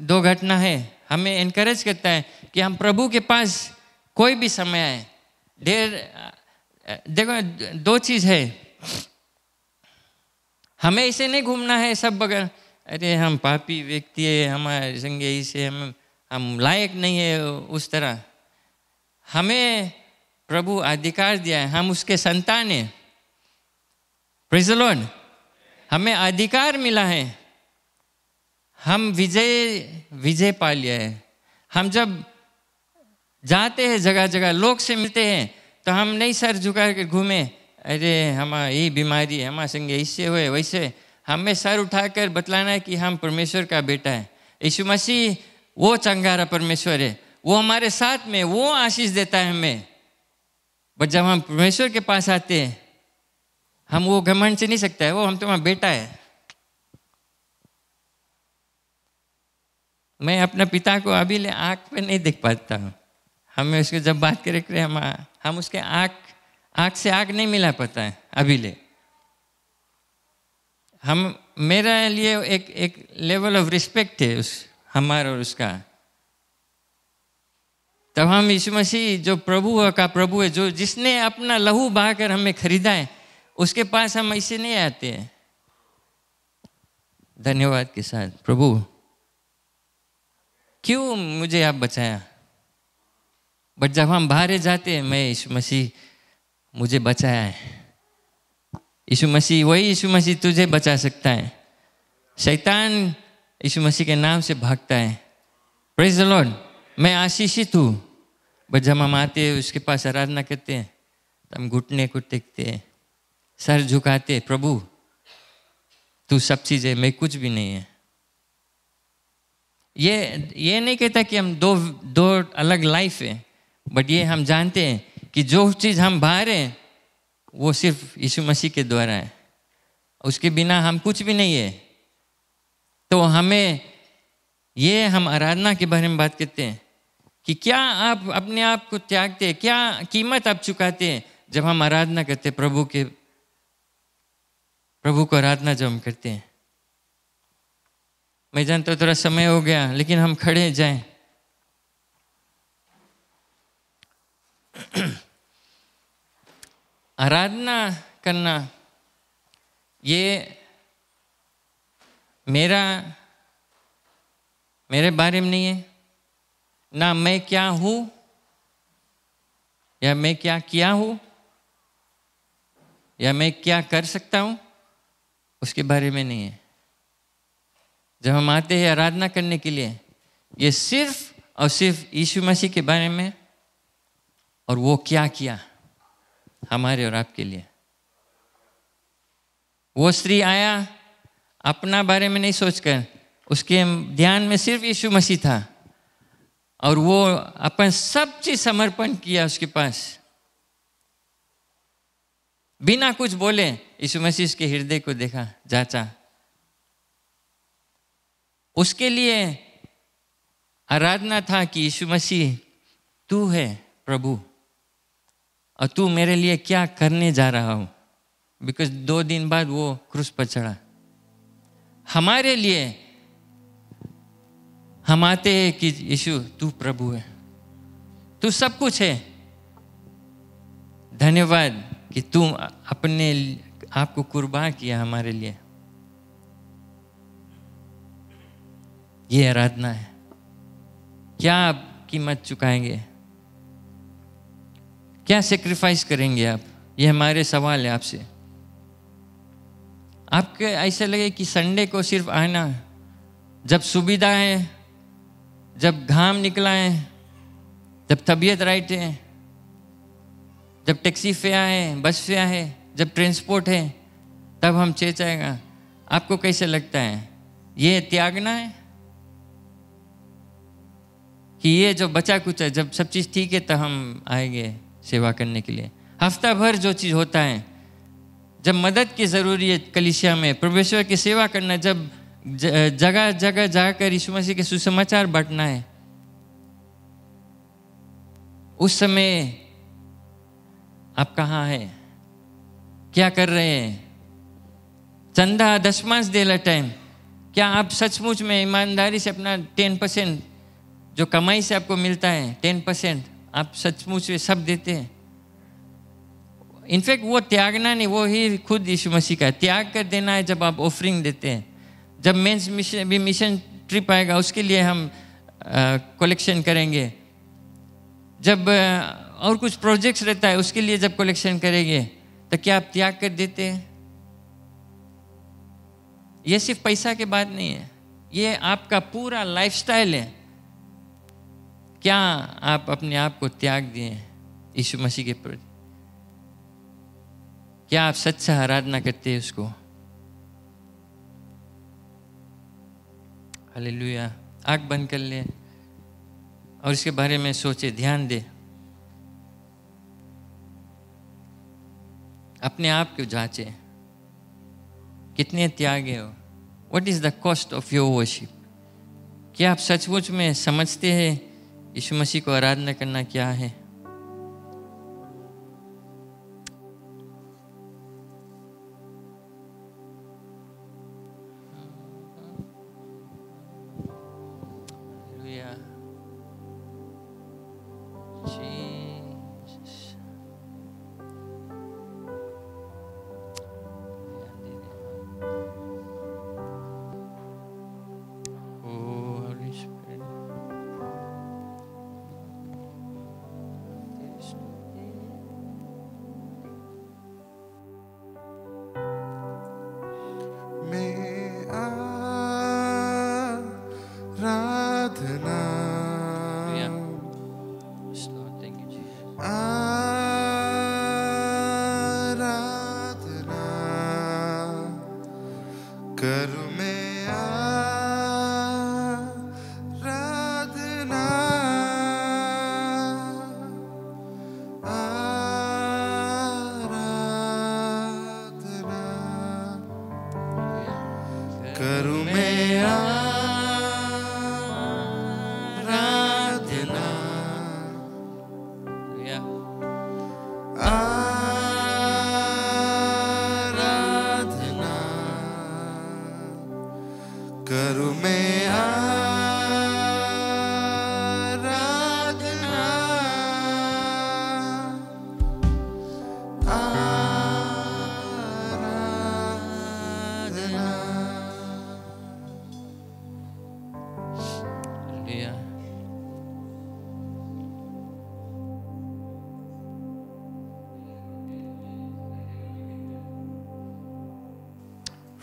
दो घटना है हमें इनकरेज करता है कि हम प्रभु के पास कोई भी समय आए, देखो दो चीज़ है, हमें ऐसे नहीं घूमना है सब बगैर, अरे हम पापी व्यक्ति है, हमारे संगे इसे हम लायक नहीं है उस तरह। हमें प्रभु अधिकार दिया है, हम उसके संतान हैं। Praise the Lord. हमें अधिकार मिला है, हम विजय पा लिया है। हम जब जाते हैं जगह जगह, लोग से मिलते हैं, तो हम नहीं सर झुका कर घूमे, अरे हमारा ये बीमारी है, हमारे संगे इससे हुए वैसे। हमें सर उठाकर बतलाना है कि हम परमेश्वर का बेटा है। यीशु मसीह वो चंगारा परमेश्वर है, वो हमारे साथ में, वो आशीष देता है हमें। बट जब हम परमेश्वर के पास आते हैं, हम वो घमंड से नहीं सकता है, वो हम तुम्हारा बेटा है। मैं अपने पिता को अभी ले आँख पे नहीं देख पाता हूँ, हमें उसके जब बात करे हम उसके आँख से आँख नहीं मिला पाता है अभी ले। मेरा लिए एक लेवल ऑफ रिस्पेक्ट है हमारा और उसका। तब हम यीशु मसीह जो प्रभु का प्रभु है, जो जिसने अपना लहू बहाकर हमें खरीदा है, उसके पास हम ऐसे नहीं आते हैं धन्यवाद के साथ, प्रभु क्यों मुझे आप बचाया। बट जब हम बाहर जाते हैं, मैं यीशु मसीह मुझे बचाया है। यीशु मसीह, वही यीशु मसीह तुझे बचा सकता है। शैतान यीशु मसीह के नाम से भागता है। Praise the Lord. मैं आशीषित हूँ। बट जब हम आते हैं उसके पास आराधना करते हैं, तो हम घुटने को टेकते हैं, सर झुकाते, प्रभु तू सब चीज़ है, मैं कुछ भी नहीं है। ये नहीं कहता कि हम दो अलग लाइफ है, बट ये हम जानते हैं कि जो चीज़ हम बाहर हैं वो सिर्फ यीशु मसीह के द्वारा है, उसके बिना हम कुछ भी नहीं है। तो हम आराधना के बारे में बात करते हैं कि क्या आप अपने आप को त्यागते हैं, क्या कीमत आप चुकाते हैं जब हम आराधना करते हैं, प्रभु को आराधना जब हम करते हैं। मैं जानता हूँ थोड़ा समय हो गया, लेकिन हम खड़े जाएं। आराधना करना ये मेरे बारे में नहीं है, ना मैं क्या हूँ या मैं क्या किया हूँ या मैं क्या कर सकता हूँ, उसके बारे में नहीं है। जब हम आते हैं आराधना करने के लिए, ये सिर्फ और सिर्फ यीशु मसीह के बारे में और वो क्या किया हमारे और आपके लिए। वो स्त्री आया अपना बारे में नहीं सोचकर, उसके ध्यान में सिर्फ यीशु मसीह था और वो अपन सब चीज समर्पण किया उसके पास, बिना कुछ बोले। यीशु मसीह उसके हृदय को देखा, जांचा। उसके लिए आराधना था कि यीशु मसीह तू है प्रभु और तू मेरे लिए क्या करने जा रहा हो। बिकॉज 2 दिन बाद वो क्रूस पर चढ़ा हमारे लिए। हम आते हैं कि यीशु तू प्रभु है, तू सब कुछ है। धन्यवाद कि तू आपको कुर्बान किया हमारे लिए। ये आराधना है। क्या आप कीमत चुकाएंगे? क्या सेक्रीफाइस करेंगे आप? ये हमारे सवाल है आपसे। आपके ऐसा लगे कि संडे को सिर्फ आना, जब सुविधा है, जब घाम निकला है, जब तबीयत राइट है, जब टैक्सी फेयर है, बस फेयर है, जब ट्रांसपोर्ट है, तब हम चेचाएगा। आपको कैसे लगता है? ये त्यागना है कि ये जो बचा कुछ है, जब सब चीज़ ठीक है तब हम आएंगे सेवा करने के लिए? हफ्ता भर जो चीज़ होता है, जब मदद की ज़रूरी है कलीसिया में, परमेश्वर की सेवा करना, जब जगह जगह जाकर यीशु मसीह के सुसमाचार बांटना है, उस समय आप कहाँ हैं? क्या कर रहे हैं? चंदा दशमांश देला टाइम, क्या आप सचमुच में ईमानदारी से अपना 10% जो कमाई से आपको मिलता है 10% आप सचमुच में सब देते हैं? इनफैक्ट वो त्यागना नहीं, वो ही खुद यीशु मसीह का त्याग कर देना है। जब आप ऑफरिंग देते हैं, जब मेंस मिशन ट्रिप आएगा उसके लिए हम कलेक्शन करेंगे, जब और कुछ प्रोजेक्ट्स रहता है उसके लिए जब कलेक्शन करेंगे, तो क्या आप त्याग कर देते हैं? ये सिर्फ पैसा की बात नहीं है, ये आपका पूरा लाइफस्टाइल है। क्या आप अपने आप को त्याग दिए यीशु मसीह के प्रति? क्या आप सच्चा आराधना करते हैं उसको? हालेलुया। आँख बंद कर ले और इसके बारे में सोचे, ध्यान दे, अपने आप को जांचे, कितने त्यागे हो? What is the cost of your worship? क्या आप सचमुच में समझते हैं यीशु मसीह को आराधना करना क्या है?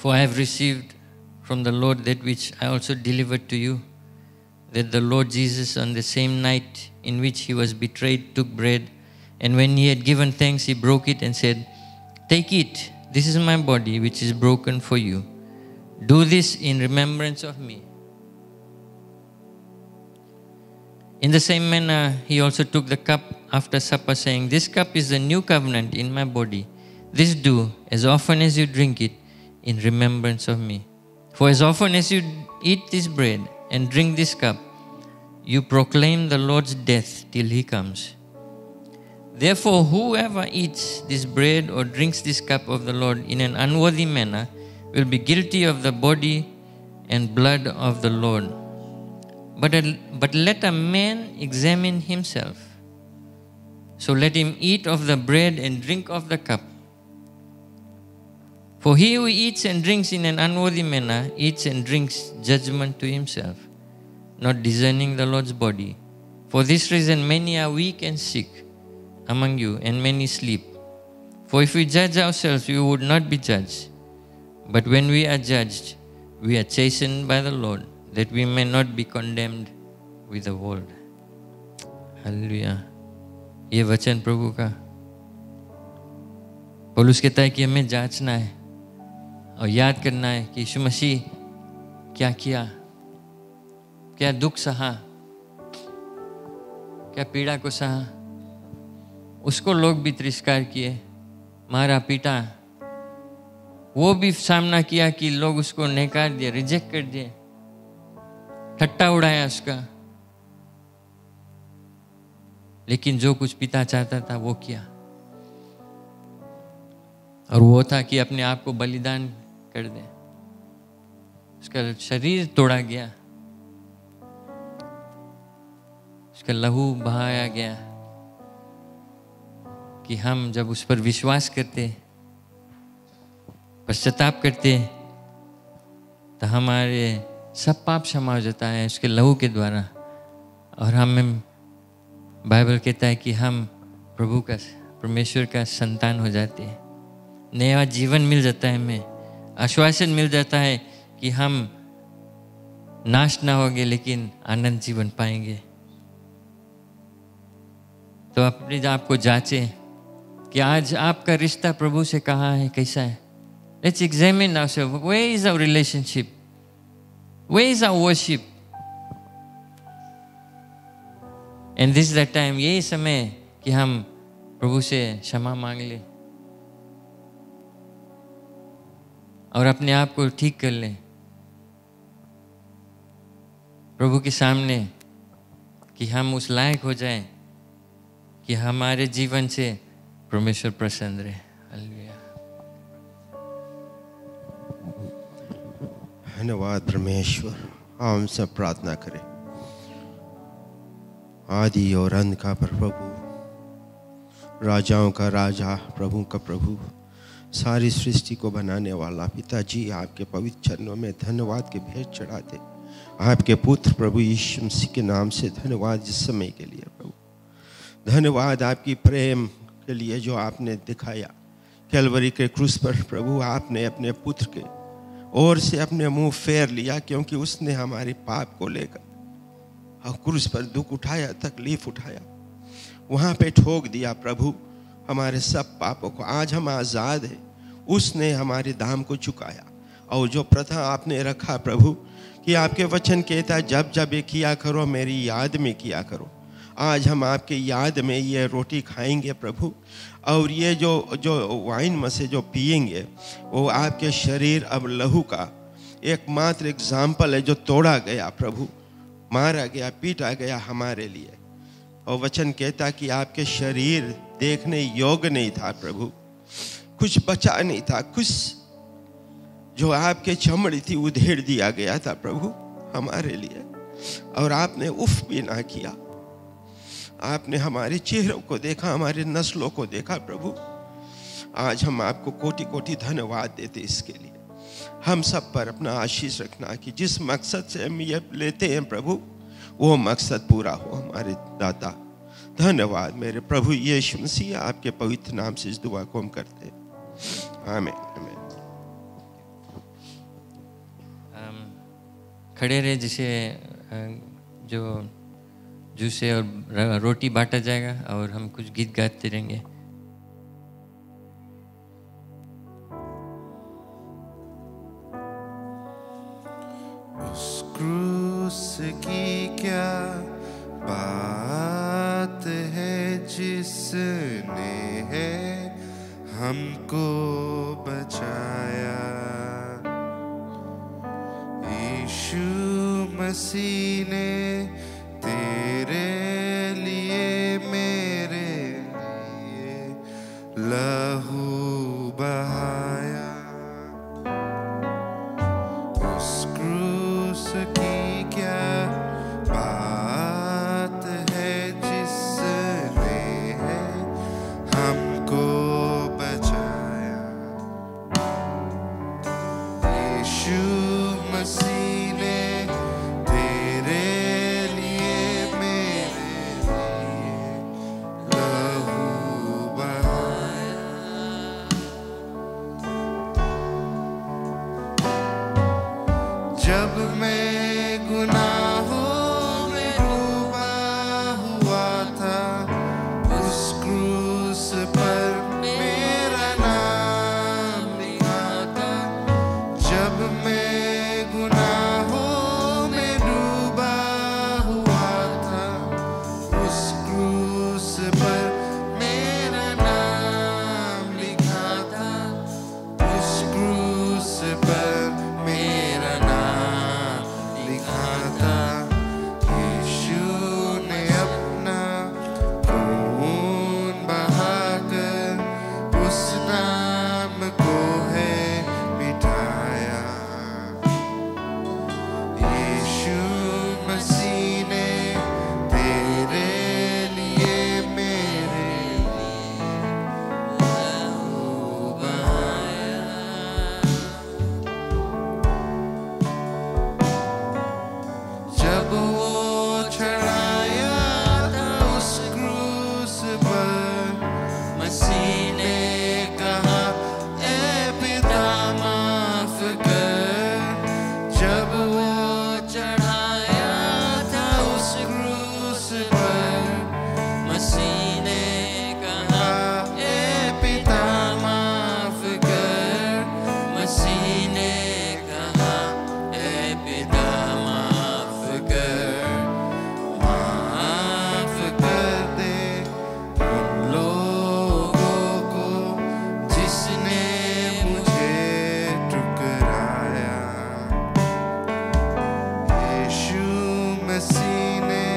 For I have received from the Lord that which I also delivered to you, that the Lord Jesus, on the same night in which he was betrayed, took bread, and when he had given thanks, he broke it and said, "Take it, this is my body which is broken for you. Do this in remembrance of me." In the same manner, he also took the cup after supper, saying, "This cup is the new covenant in my body. This do as often as you drink it in remembrance of me. For as often as you eat this bread and drink this cup, you proclaim the Lord's death till he comes. Therefore, whoever eats this bread or drinks this cup of the Lord in an unworthy manner will be guilty of the body and blood of the Lord. But let a man examine himself. So let him eat of the bread and drink of the cup. For he who eats and drinks in an unworthy manner eats and drinks judgment to himself, not discerning the Lord's body. For this reason many are weak and sick among you, and many sleep. For if we judge ourselves, we would not be judged. But when we are judged, we are chastened by the Lord, that we may not be condemned with the world. Hallelujah. ये वचन प्रभु का। पौलुस कहता है कि हमें जांचना है और याद करना है कि यीशु मसीह क्या किया, क्या दुख सहा, क्या पीड़ा को सहा। उसको लोग भी तिरस्कार किए, मारा पीटा, वो भी सामना किया कि लोग उसको नकार दिए, रिजेक्ट कर दिए, ठट्टा उड़ाया उसका। लेकिन जो कुछ पिता चाहता था वो किया, और वो था कि अपने आप को बलिदान कर दे। उसका शरीर तोड़ा गया, उसका लहू बहाया गया कि हम जब उस पर विश्वास करते, पश्चाताप करते, तो हमारे सब पाप क्षमा हो जाता है उसके लहू के द्वारा। और हमें बाइबल कहता है कि हम प्रभु का, परमेश्वर का संतान हो जाते हैं। नया जीवन मिल जाता है, हमें आश्वासन मिल जाता है कि हम नाश ना होंगे लेकिन आनंद जीवन पाएंगे। तो अपने आप को जांचें कि आज आपका रिश्ता प्रभु से कहाँ है, कैसा है। Let's examine ourselves. Where is our relationship? Where is our worship? And this is the time, यही समय कि हम प्रभु से क्षमा मांग ले और अपने आप को ठीक कर लें प्रभु के सामने, कि हम उस लायक हो जाएं कि हमारे जीवन से परमेश्वर प्रसन्न रहे। हालेलुया। धन्यवाद परमेश्वर। हम सब प्रार्थना करें। आदि और अंत का प्रभु, राजाओं का राजा, प्रभु का प्रभु, सारी सृष्टि को बनाने वाला पिताजी, आपके पवित्र चरणों में धन्यवाद के भेंट चढ़ाते। आपके पुत्र प्रभु यीशु मसीह के नाम से धन्यवाद इस समय के लिए प्रभु। धन्यवाद आपकी प्रेम के लिए जो आपने दिखाया कैलवरी के क्रूस पर प्रभु। आपने अपने पुत्र के ओर से अपने मुंह फेर लिया, क्योंकि उसने हमारे पाप को लेकर और क्रूस पर दुख उठाया, तकलीफ उठाया, वहाँ पे ठोक दिया प्रभु हमारे सब पापों को। आज हम आज़ाद हैं। उसने हमारे दाम को चुकाया। और जो प्रथा आपने रखा प्रभु कि आपके वचन कहता है जब जब ये किया करो मेरी याद में किया करो। आज हम आपके याद में ये रोटी खाएंगे प्रभु, और ये जो वाइन में से जो पिएंगे वो आपके शरीर अब लहू का एकमात्र एग्जाम्पल है, जो तोड़ा गया प्रभु, मारा गया, पीटा गया हमारे लिए। और वचन कहता कि आपके शरीर देखने योग्य नहीं था प्रभु, कुछ बचा नहीं था, कुछ जो आपके चमड़ी थी उधेड़ दिया गया था प्रभु हमारे लिए। और आपने उफ भी ना किया। आपने हमारे चेहरों को देखा, हमारे नस्लों को देखा प्रभु। आज हम आपको कोटि कोटि धन्यवाद देते इसके लिए। हम सब पर अपना आशीष रखना कि जिस मकसद से हम ये लेते हैं प्रभु, वो मकसद पूरा हो हमारे दाता। धन्यवाद मेरे प्रभु यीशु मसीह, आपके पवित्र नाम से इस दुआ को हम करते हैं। आमीन आमीन। खड़े रहे, जिसे जो जूस और रोटी बांटा जाएगा और हम कुछ गीत गाते रहेंगे। उस क्रूस की क्या बात है जिसने है हमको बचाया। यीशु मसीह ने तेरे लिए मेरे लिए लहू बहाया। उस क्रूस की क्या बात है जिसने है हमको बचाया। जब मैं गुनाहों में डूबा हुआ था, उस क्रूस पर मेरा नाम लिखा था। जब मैं गुनाहों में डूबा हुआ था, उस क्रूस पर मेरा नाम लिखा था। उस क्रूस पर मेरा नाम लिखा था। यीशु ने अपना खून बहाकर उस नाम को है मिटाया। यीशु मसीह ने तेरे लिए मेरे लिए लहू बहाया। जब वो चढ़ाया था उस क्रूस पर, मसीह ने कहा, ऐ पिता माफ कर। जब वो चढ़ाया था उस क्रूस पर, मसीह ने कहा, ऐ पिता माफ कर। मसीह ने कहा, ऐ पिता माफ कर। माफ कर दे उन लोगों को जिसने मुझे ठुकराया। यीशु मसीह ने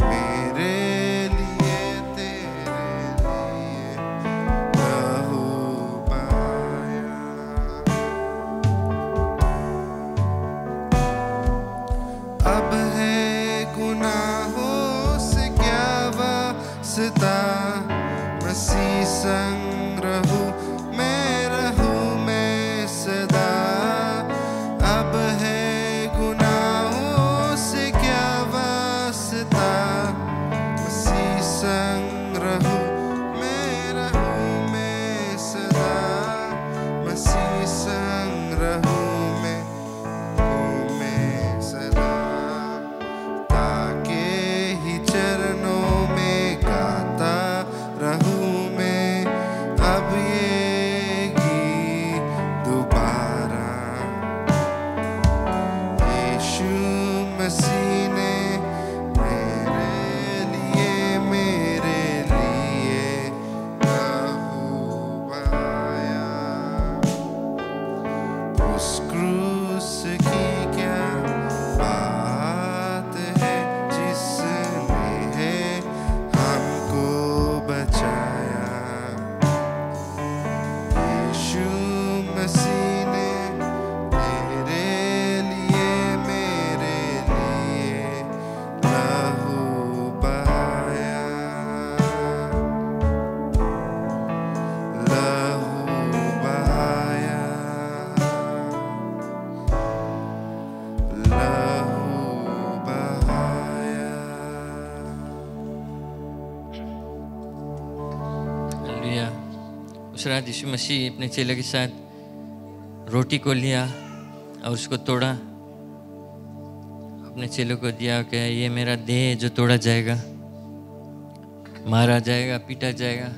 मेरे लिए तेरे लिए लहू बहाया। अब है गुनाहों से क्या वास्ता, मसीह संग रहूं मैं सदा। अब है गुनाहों से क्या वास्ता, मसीह संग रहूं मैं सदा। मसीह संग रहूं मैं सदा। ताके ही चरणों में गाता रहूं मैं अब ये गीत दोबारा। यीशु मसीह ने मेरे लिए लहू बहाया। उस क्रूस की क्या बात है जिसने है हमको बचाया। यीशु मसीह ने तेरे लिए मेरे लिए लहू बहाया। लहू बहाया। लहू बहाया। हालेलुया। उस रात यीशु मसीह अपने चेलों के साथ रोटी को लिया और उसको तोड़ा, अपने चेलों को दिया कि ये मेरा देह है जो तोड़ा जाएगा, मारा जाएगा, पीटा जाएगा।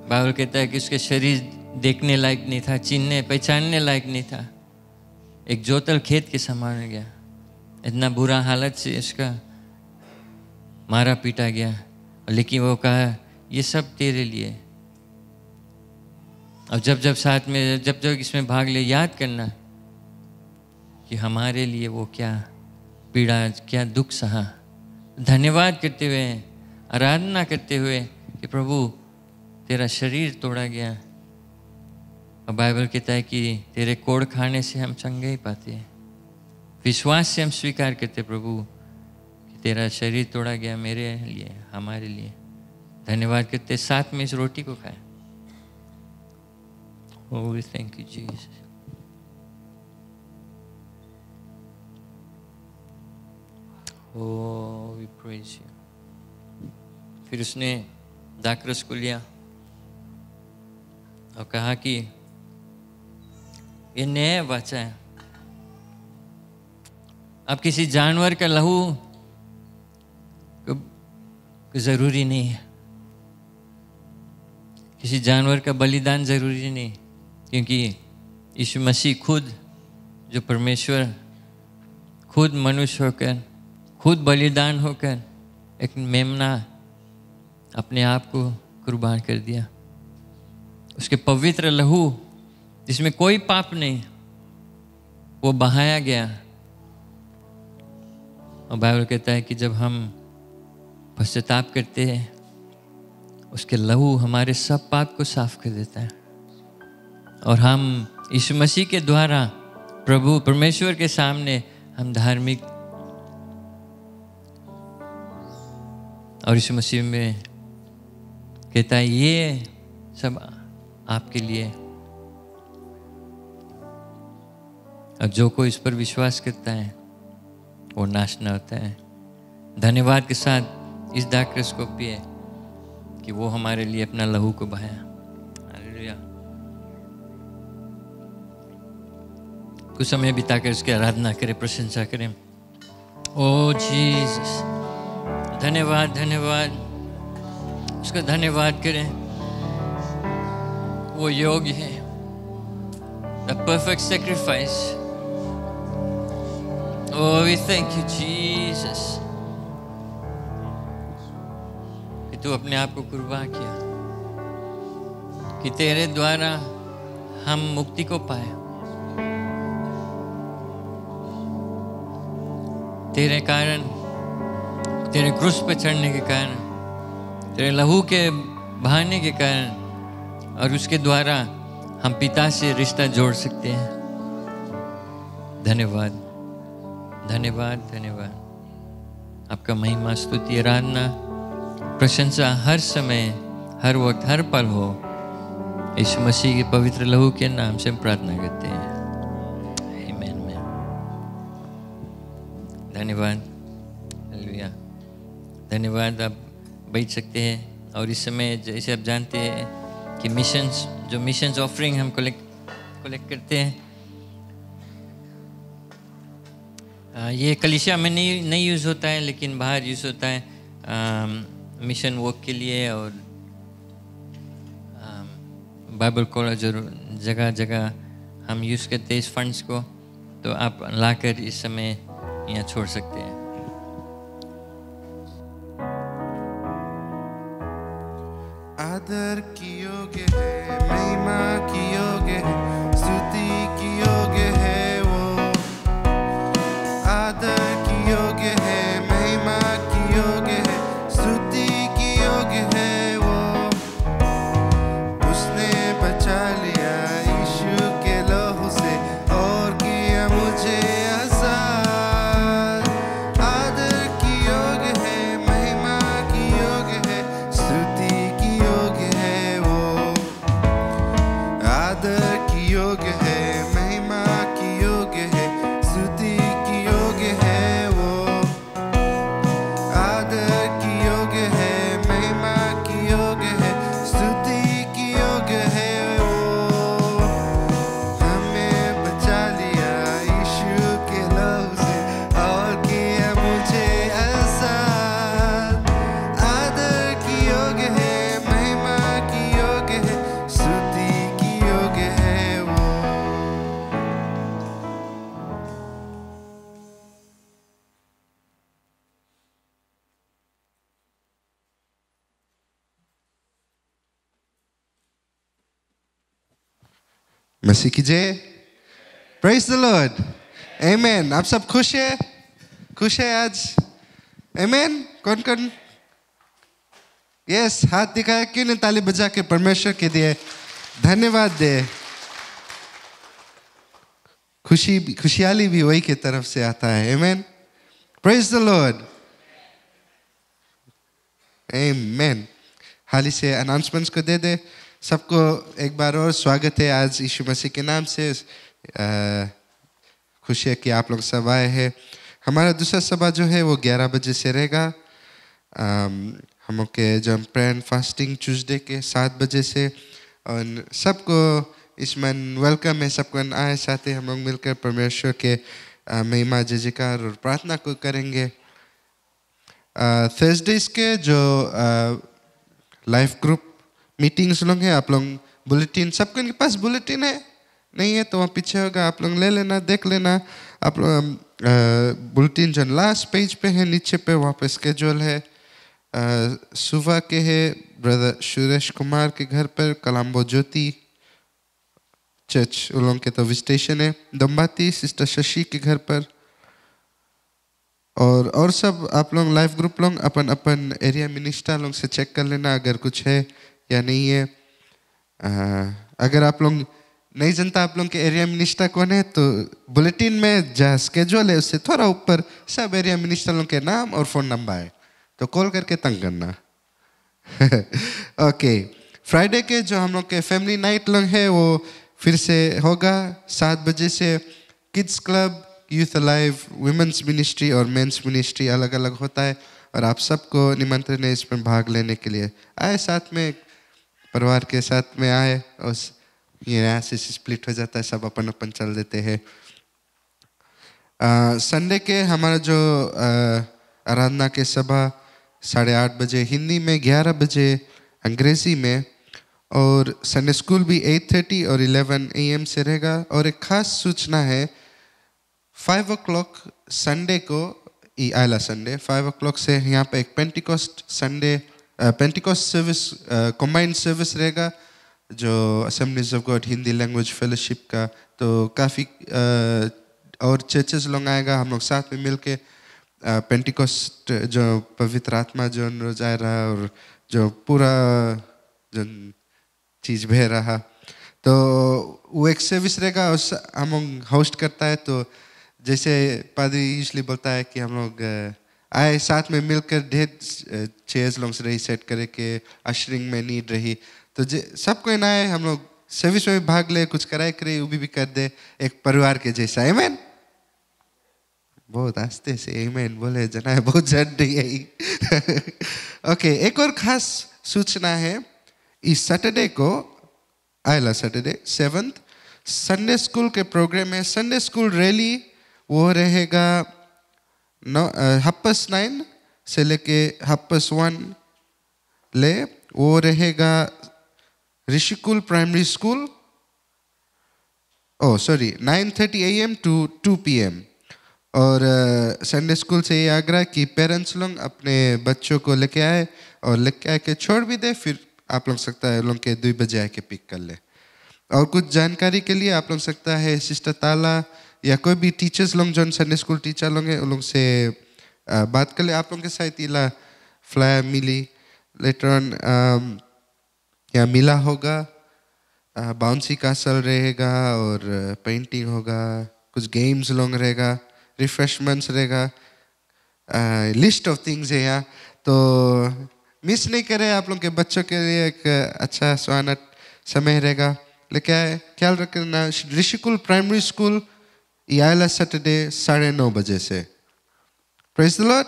बाइबल कहता है कि उसके शरीर देखने लायक नहीं था, चिन्हने पहचानने लायक नहीं था। एक जोतल खेत के समान हो गया। इतना बुरा हालत से इसका मारा पीटा गया, लेकिन वो कहा ये सब तेरे लिए। और जब साथ में जब इसमें भाग ले, याद करना कि हमारे लिए वो क्या पीड़ा, क्या दुख सहा। धन्यवाद करते हुए, आराधना करते हुए कि प्रभु तेरा शरीर तोड़ा गया। और बाइबल कहता है कि तेरे कोड़ खाने से हम चंगाई पाते हैं। विश्वास से हम स्वीकार करते प्रभु कि तेरा शरीर तोड़ा गया मेरे लिए, हमारे लिए। धन्यवाद करते साथ में इस रोटी को खाएं। Oh, we thank you, Jesus. Oh, we praise you. फिर उसने दाखरस को लिया और कहा कि ये नया वाचा है, अब किसी जानवर का लहू ज़रूरी नहीं है, किसी जानवर का बलिदान ज़रूरी नहीं, क्योंकि यीशु मसीह खुद जो परमेश्वर खुद मनुष्य होकर खुद बलिदान होकर एक मेमना अपने आप को कुर्बान कर दिया। उसके पवित्र लहू जिसमें कोई पाप नहीं वो बहाया गया। और बाइबल कहता है कि जब हम पश्चाताप करते हैं उसके लहू हमारे सब पाप को साफ कर देता है और हम यीशु मसीह के द्वारा प्रभु परमेश्वर के सामने हम धार्मिक और यीशु मसीह में कहता है ये सब आपके लिए। और जो कोई इस पर विश्वास करता है वो नाश न होता है। धन्यवाद के साथ इस दाखरस को पिए कि वो हमारे लिए अपना लहू को बहाया। हालेलुया। कुछ समय बिताकर उसकी आराधना करें, प्रशंसा करें। ओ जीसस, धन्यवाद धन्यवाद, उसका धन्यवाद करें। वो योग्य है, the perfect sacrifice. Oh, we thank you, Jesus. कि तू अपने आप को कुर्बान किया, कि तेरे द्वारा हम मुक्ति को पाए, तेरे कारण, तेरे क्रूस पर चढ़ने के कारण, तेरे लहू के बहाने के कारण, और उसके द्वारा हम पिता से रिश्ता जोड़ सकते हैं। धन्यवाद धन्यवाद धन्यवाद। आपका महिमा स्तुति आराधना प्रशंसा हर समय हर वक्त हर पल हो। यीशु मसीह के पवित्र लहू के नाम से हम प्रार्थना करते हैं, आमीन। धन्यवाद, हालेलुया। धन्यवाद। आप बैठ सकते हैं। और इस समय जैसे आप जानते हैं कि मिशंस ऑफरिंग हम कलेक्ट करते हैं, ये कलीसिया में नहीं यूज़ होता है लेकिन बाहर यूज़ होता है मिशन वर्क के लिए। और बाइबल कॉलेज और जगह जगह हम यूज़ करते हैं इस फंड्स को, तो आप लाकर इस समय यहाँ छोड़ सकते हैं। आदर की योग्य है, महिमा की योग्य है, स्तुति की योग्य है वो। आदर की योग्य है, महिमा की योग्य है, स्तुति की योग्य है वो। उसने बचा लिया यीशु के लहू से और किया मुझे आजाद। आदर की योग्य है, महिमा की योग्य है, स्तुति की योग्य है वो। आदर की योग्य है, महिमा की योग्य है, स्तुति की योग्य है वो। आदर की योग्य है, महिमा की योग्य है, स्तुति की योग्य है वो। हमें बचा लिया यीशु के लहू से और किया मुझे आजाद। आदर की योग्य है, महिमा की योग्य है, स्तुति की योग्य है वो। मसीह की जय। प्रेज द लॉर्ड, आमेन। आप सब खुश है? खुश है आज? आमेन। कौन कौन यस हाथ दिखाया? क्यों नहीं ताली बजा के परमेश्वर के दिए धन्यवाद दे। खुशहाली भी वही की तरफ से आता है। आमेन। प्रेज द लॉर्ड, आमेन। हाल ही से अनाउंसमेंट्स को दे दे सबको। एक बार और स्वागत है आज यीशु मसीह के नाम से। खुशी है कि आप लोग सब आए हैं। हमारा दूसरा सभा जो है वो 11 बजे से रहेगा। हम लोग के जब प्रेयर एंड फास्टिंग ट्यूसडे के 7 बजे से। और सबको इसमें वेलकम है, सबको आए साथ ही हम लोग मिलकर परमेश्वर के महिमा जयकार और प्रार्थना को करेंगे। थर्सडेज के जो लाइफ ग्रुप मीटिंग्स लोग हैं, आप लोग बुलेटिन, सबके इनके पास बुलेटिन है? नहीं है तो वहाँ पीछे होगा, आप लोग ले लेना, देख लेना। आप लोग बुलेटिन जो लास्ट पेज पे है नीचे पे, वहाँ पे स्केड्यूल है। सुबह के है ब्रदर सुरेश कुमार के घर पर, कलाम्बो ज्योति चर्च उन लोगों के तो विजिटेशन है। दम्बाती सिस्टर शशि के घर पर, और सब आप लोग लाइफ ग्रुप लोग अपन अपन एरिया मिनिस्टर लोग से चेक कर लेना अगर कुछ है या नहीं है। अगर आप लोग नहीं जानता आप लोग के एरिया मिनिस्टर कौन है, तो बुलेटिन में जहाँ स्केड्यूल है उससे थोड़ा ऊपर सब एरिया मिनिस्टर लोग के नाम और फ़ोन नंबर है, तो कॉल करके तंग करना। ओके, फ्राइडे के जो हम लोग के फैमिली नाइट लोग है वो फिर से होगा 7 बजे से। Kids club, youth alive, women's ministry और मेंस मिनिस्ट्री अलग अलग होता है, और आप सबको निमंत्रण है इसमें भाग लेने के लिए। आए साथ में, परिवार के साथ में आए, और ये यहाँ से स्प्लिट हो जाता है, सब अपन अपन चल देते हैं। संडे के हमारा जो आराधना के सभा 8:30 बजे हिंदी में, 11 बजे अंग्रेजी में, और संडे स्कूल भी 8:30 और 11 AM से रहेगा। और एक खास सूचना है, 5 o'clock संडे को, आयला संडे 5 o'clock से यहाँ पे एक Pentecost Sunday Pentecost service, combined service रहेगा, जो assemblies of God Hindi language fellowship का। तो काफ़ी और चर्चेस लोग आएगा, हम लोग साथ में मिलके पेंटिकोस्ट जो पवित्र आत्मा जो रोज आ रहा, और जो पूरा जो चीज़ बह रहा, तो वो एक सर्विस रहेगा, और हम लोग होस्ट करता है। तो जैसे पादरी यूजली बोलता है कि हम लोग आए साथ में मिलकर, ढेर चेयर्स लोग रही सेट करे के, अशरिंग में नीड रही, तो सबको ना आए, हम लोग सर्विस में भी भाग ले, कुछ कराए करे वो भी कर दे, एक परिवार के जैसा। आमेन, बहुत आस्ते से आमेन बोले जना है, बहुत जड़ रही है। ओके, एक और खास सूचना है, इस सैटरडे को, आयला सैटरडे 7th संडे स्कूल के प्रोग्राम है। संडे स्कूल रैली वो रहेगा 9:30 से लेके 1:30 ले, वो रहेगा Rishikul primary school, 9:30 AM to 2 PM। और संडे स्कूल से ये आग्रह कि पेरेंट्स लोग अपने बच्चों को लेके आए, और लेके आके छोड़ भी दे, फिर आप लोग सकता है लोग के 2 बजे आके पिक कर ले। और कुछ जानकारी के लिए आप लोग सकता है सिस्टर ताला या कोई भी टीचर्स लोग जो संडे स्कूल टीचर लोग हैं उन लोग से बात कर ले। आप लोग के साथ इला फ्लायर मिली लेटर ऑन या मिला होगा, बाउंसी कासल रहेगा, और पेंटिंग होगा, कुछ गेम्स लोग रहेगा, रिफ्रेशमेंट्स रहेगा, लिस्ट ऑफ थिंग्स है यहाँ, तो मिस नहीं करें। आप लोग के बच्चों के लिए एक अच्छा सुहाना समय रहेगा, लेकिन ख्याल रखना। ऋषिकुल प्राइमरी स्कूल आयला सैटरडे 9:30 बजे से। प्रेज द लॉर्ड,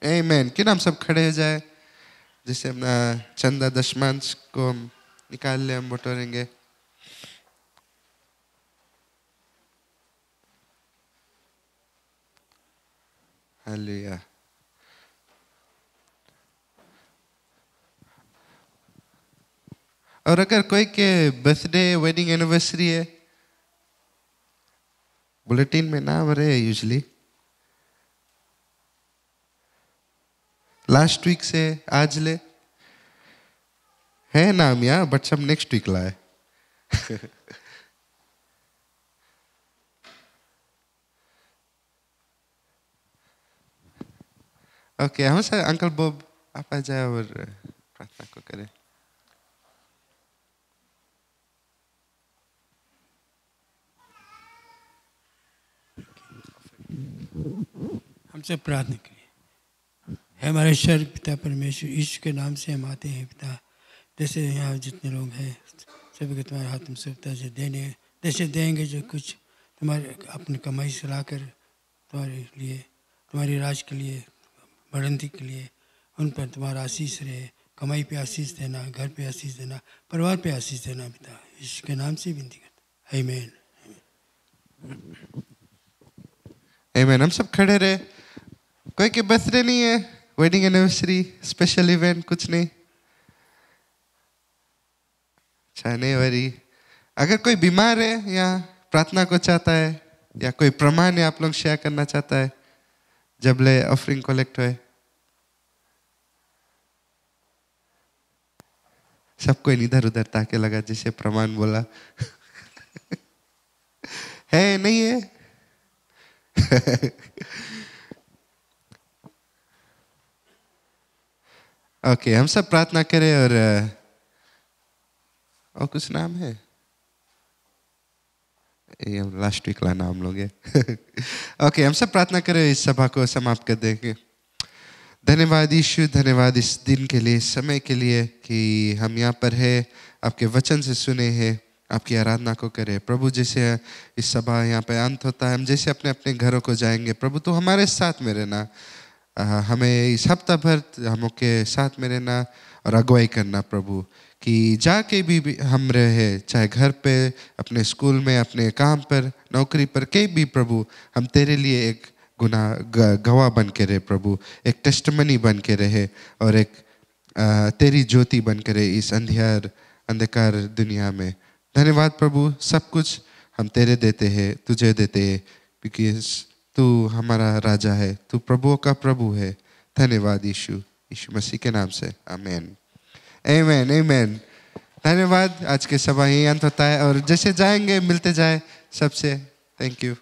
आमेन। कि हम सब खड़े हो जाए, जिससे अपना चंदा दशमांश को हम निकाल ले, हम बटोरेंगे। हालेलुया। और अगर कोई के बर्थडे वेडिंग एनिवर्सरी है, बुलेटिन में नाम रहे यूजली, लास्ट वीक से आज ले है नाम यहाँ, बट सब नेक्स्ट वीक लाए। ओके, हम सर अंकल बॉब आप आ जाए और प्रार्थना को करें। हमसे प्रार्थना करिए। है हमारे ईश्वर पिता परमेश्वर, ईश्वर के नाम से हम आते हैं पिता। जैसे यहाँ जितने लोग हैं सभी को तुम्हारे हाथ में सौंपता है, जैसे देंगे जो कुछ तुम्हारे अपनी कमाई से लाकर तुम्हारे लिए, तुम्हारी राज के लिए, बढ़ंती के लिए, उन पर तुम्हारा आशीष रहे। कमाई पे आशीष देना, घर पे आशीष देना, परिवार पे आशीष देना पिता, ईश्वर के नाम से विनती करता। आमीन। आमीन। हम सब खड़े रहे। कोई के बर्थडे नहीं है, वेडिंग एनिवर्सरी, स्पेशल इवेंट कुछ नहीं? अच्छा, नहीं वरी। अगर कोई बीमार है या प्रार्थना को चाहता है या कोई प्रमाण है आप लोग शेयर करना चाहता है जब ले ऑफरिंग कलेक्ट हुए? सबको इधर उधर ताके लगा जिसे प्रमाण बोला। है नहीं है? ओके, हम सब प्रार्थना करें। और कुछ नाम है? ये लास्ट वीक ला नाम लोग है। ओके, हम सब प्रार्थना करें, इस सभा को समाप्त कर देंगे। धन्यवाद यीशु, धन्यवाद इस दिन के लिए, इस समय के लिए कि हम यहाँ पर है, आपके वचन से सुने हैं, आपकी आराधना को करें। प्रभु जैसे इस सभा यहाँ पे अंत होता है, हम जैसे अपने अपने घरों को जाएंगे, प्रभु तो हमारे साथ में रहना, हमें इस हफ्ता भर हम के साथ में रहना और अगुवाई करना प्रभु, कि जाके भी हम रहे, चाहे घर पे, अपने स्कूल में, अपने काम पर, नौकरी पर, कहीं भी प्रभु हम तेरे लिए एक गवाह बन के रहे प्रभु, एक टेस्टमनी बन के रहे और एक तेरी ज्योति बन के रहे इस अंधकार दुनिया में। धन्यवाद प्रभु, सब कुछ हम तेरे देते हैं, तुझे देते हैं, क्योंकि तू हमारा राजा है, तू प्रभुओं का प्रभु है। धन्यवाद यीशु मसीह के नाम से, आमीन, आमीन, आमीन। धन्यवाद। आज के सभा यही अंत होता है और जैसे जाएंगे मिलते जाए सबसे। Thank you.